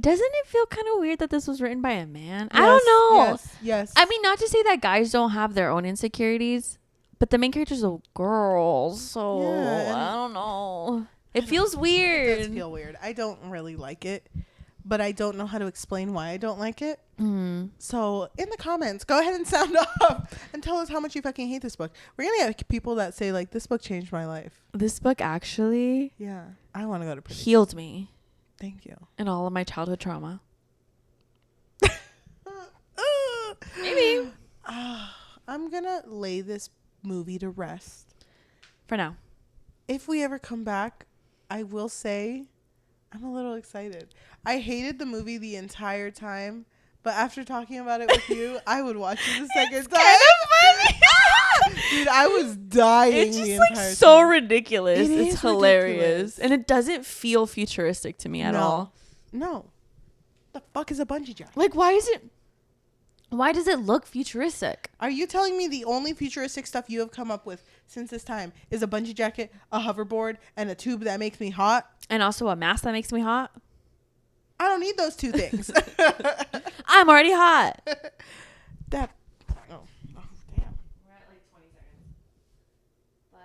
Doesn't it feel kind of weird that this was written by a man? Yes, I don't know. Yes. I mean, not to say that guys don't have their own insecurities, but the main character's a girl, so Yeah, I don't know. It feels weird. It does feel weird. I don't really like it, but I don't know how to explain why I don't like it. So in the comments, go ahead and sound off and tell us how much you fucking hate this book. We're gonna get people that say like, this book changed my life. This book actually, yeah, I want to go to Pretties. Healed me. Thank you. And all of my childhood trauma. Maybe. I'm gonna lay this movie to rest for now. If we ever come back, I will say I'm a little excited. I hated the movie the entire time, but after talking about it with you, I would watch it a second time. Kind of funny. Dude, I was dying. It's just the like entire so time. ridiculous. It's hilarious. Ridiculous. And it doesn't feel futuristic to me at all. No. The fuck is a bungee jacket? Like, why does it look futuristic? Are you telling me the only futuristic stuff you have come up with since this time is a bungee jacket, a hoverboard, and a tube that makes me hot? And also a mask that makes me hot? I don't need those two things. I'm already hot. That. Oh, damn. We're at like 20 seconds. But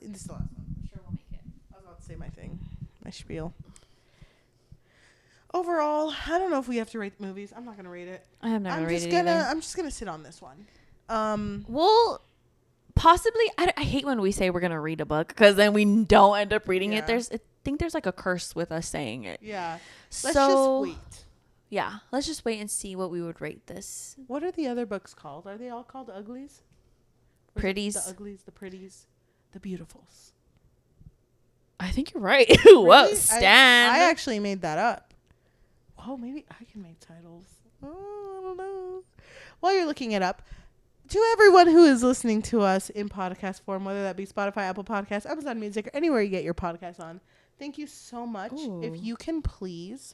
This is the last one. I'm sure we'll make it. I was about to say my thing. My spiel. Overall, I don't know if we have to rate the movies. I'm not gonna rate it. I have never rated it either. I'm just gonna sit on this one. Well, possibly. I hate when we say we're gonna read a book because then we don't end up reading it. I think there's like a curse with us saying it. Yeah. So, Let's just wait. Yeah, let's just wait and see what we would rate this. What are the other books called? Are they all called Uglies? Or Pretties. The Uglies, the Pretties, the Beautifuls. I think you're right. Whoa, Really? Stan. I actually made that up. Oh, maybe I can make titles. Oh, I don't know. While you're looking it up, to everyone who is listening to us in podcast form, whether that be Spotify, Apple Podcasts, Amazon Music, or anywhere you get your podcasts on, thank you so much. Ooh. If you can please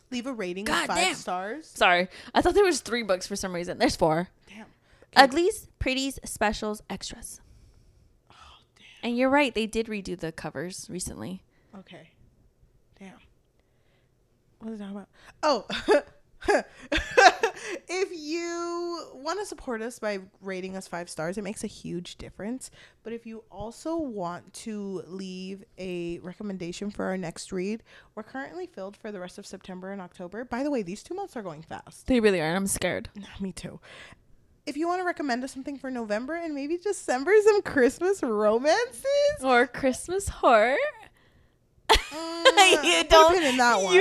leave a rating God of 5 damn. stars. Sorry, I thought there was 3 books for some reason. There's 4. Damn. Okay. Uglies, Pretties, Specials, Extras. Oh, damn. And you're right, they did redo the covers recently. Okay. Damn. What was I talking about? Oh. If you want to support us by rating us 5 stars, it makes a huge difference. But if you also want to leave a recommendation for our next read, we're currently filled for the rest of September and October. By the way, these 2 months are going fast. They really are, and I'm scared. Me too. If you want to recommend us something for November and maybe December, some Christmas romances Or Christmas horror. you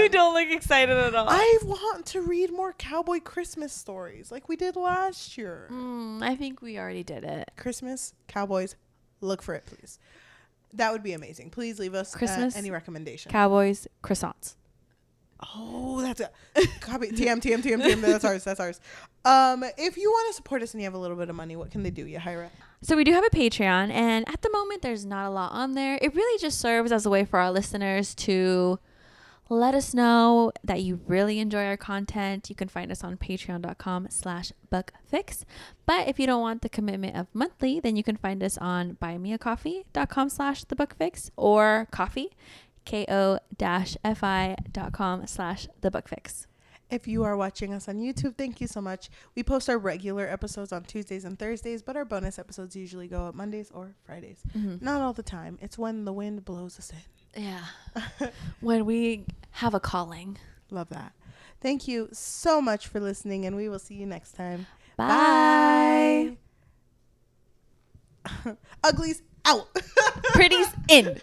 don't look excited at all. I want to read more cowboy Christmas stories like we did last year. I think we already did it. Christmas, cowboys, look for it, please. That would be amazing. Please leave us Christmas, any recommendation. Cowboys, croissants. Oh, that's a copy. TM. That's ours. If you want to support us and you have a little bit of money, what can they do, Yajaira? So we do have a Patreon, and at the moment there's not a lot on there. It really just serves as a way for our listeners to let us know that you really enjoy our content. You can find us on patreon.com/bookfix. But if you don't want the commitment of monthly, then you can find us on buymeacoffee.com/thebookfix or coffee ko-fi.com/thebookfix. If you are watching us on YouTube, thank you so much. We post our regular episodes on Tuesdays and Thursdays, but our bonus episodes usually go up Mondays or Fridays. Not all the time. It's when the wind blows us in. Yeah. When we have a calling. Love that. Thank you so much for listening, and we will see you next time. Bye. Uglies out. Pretties in.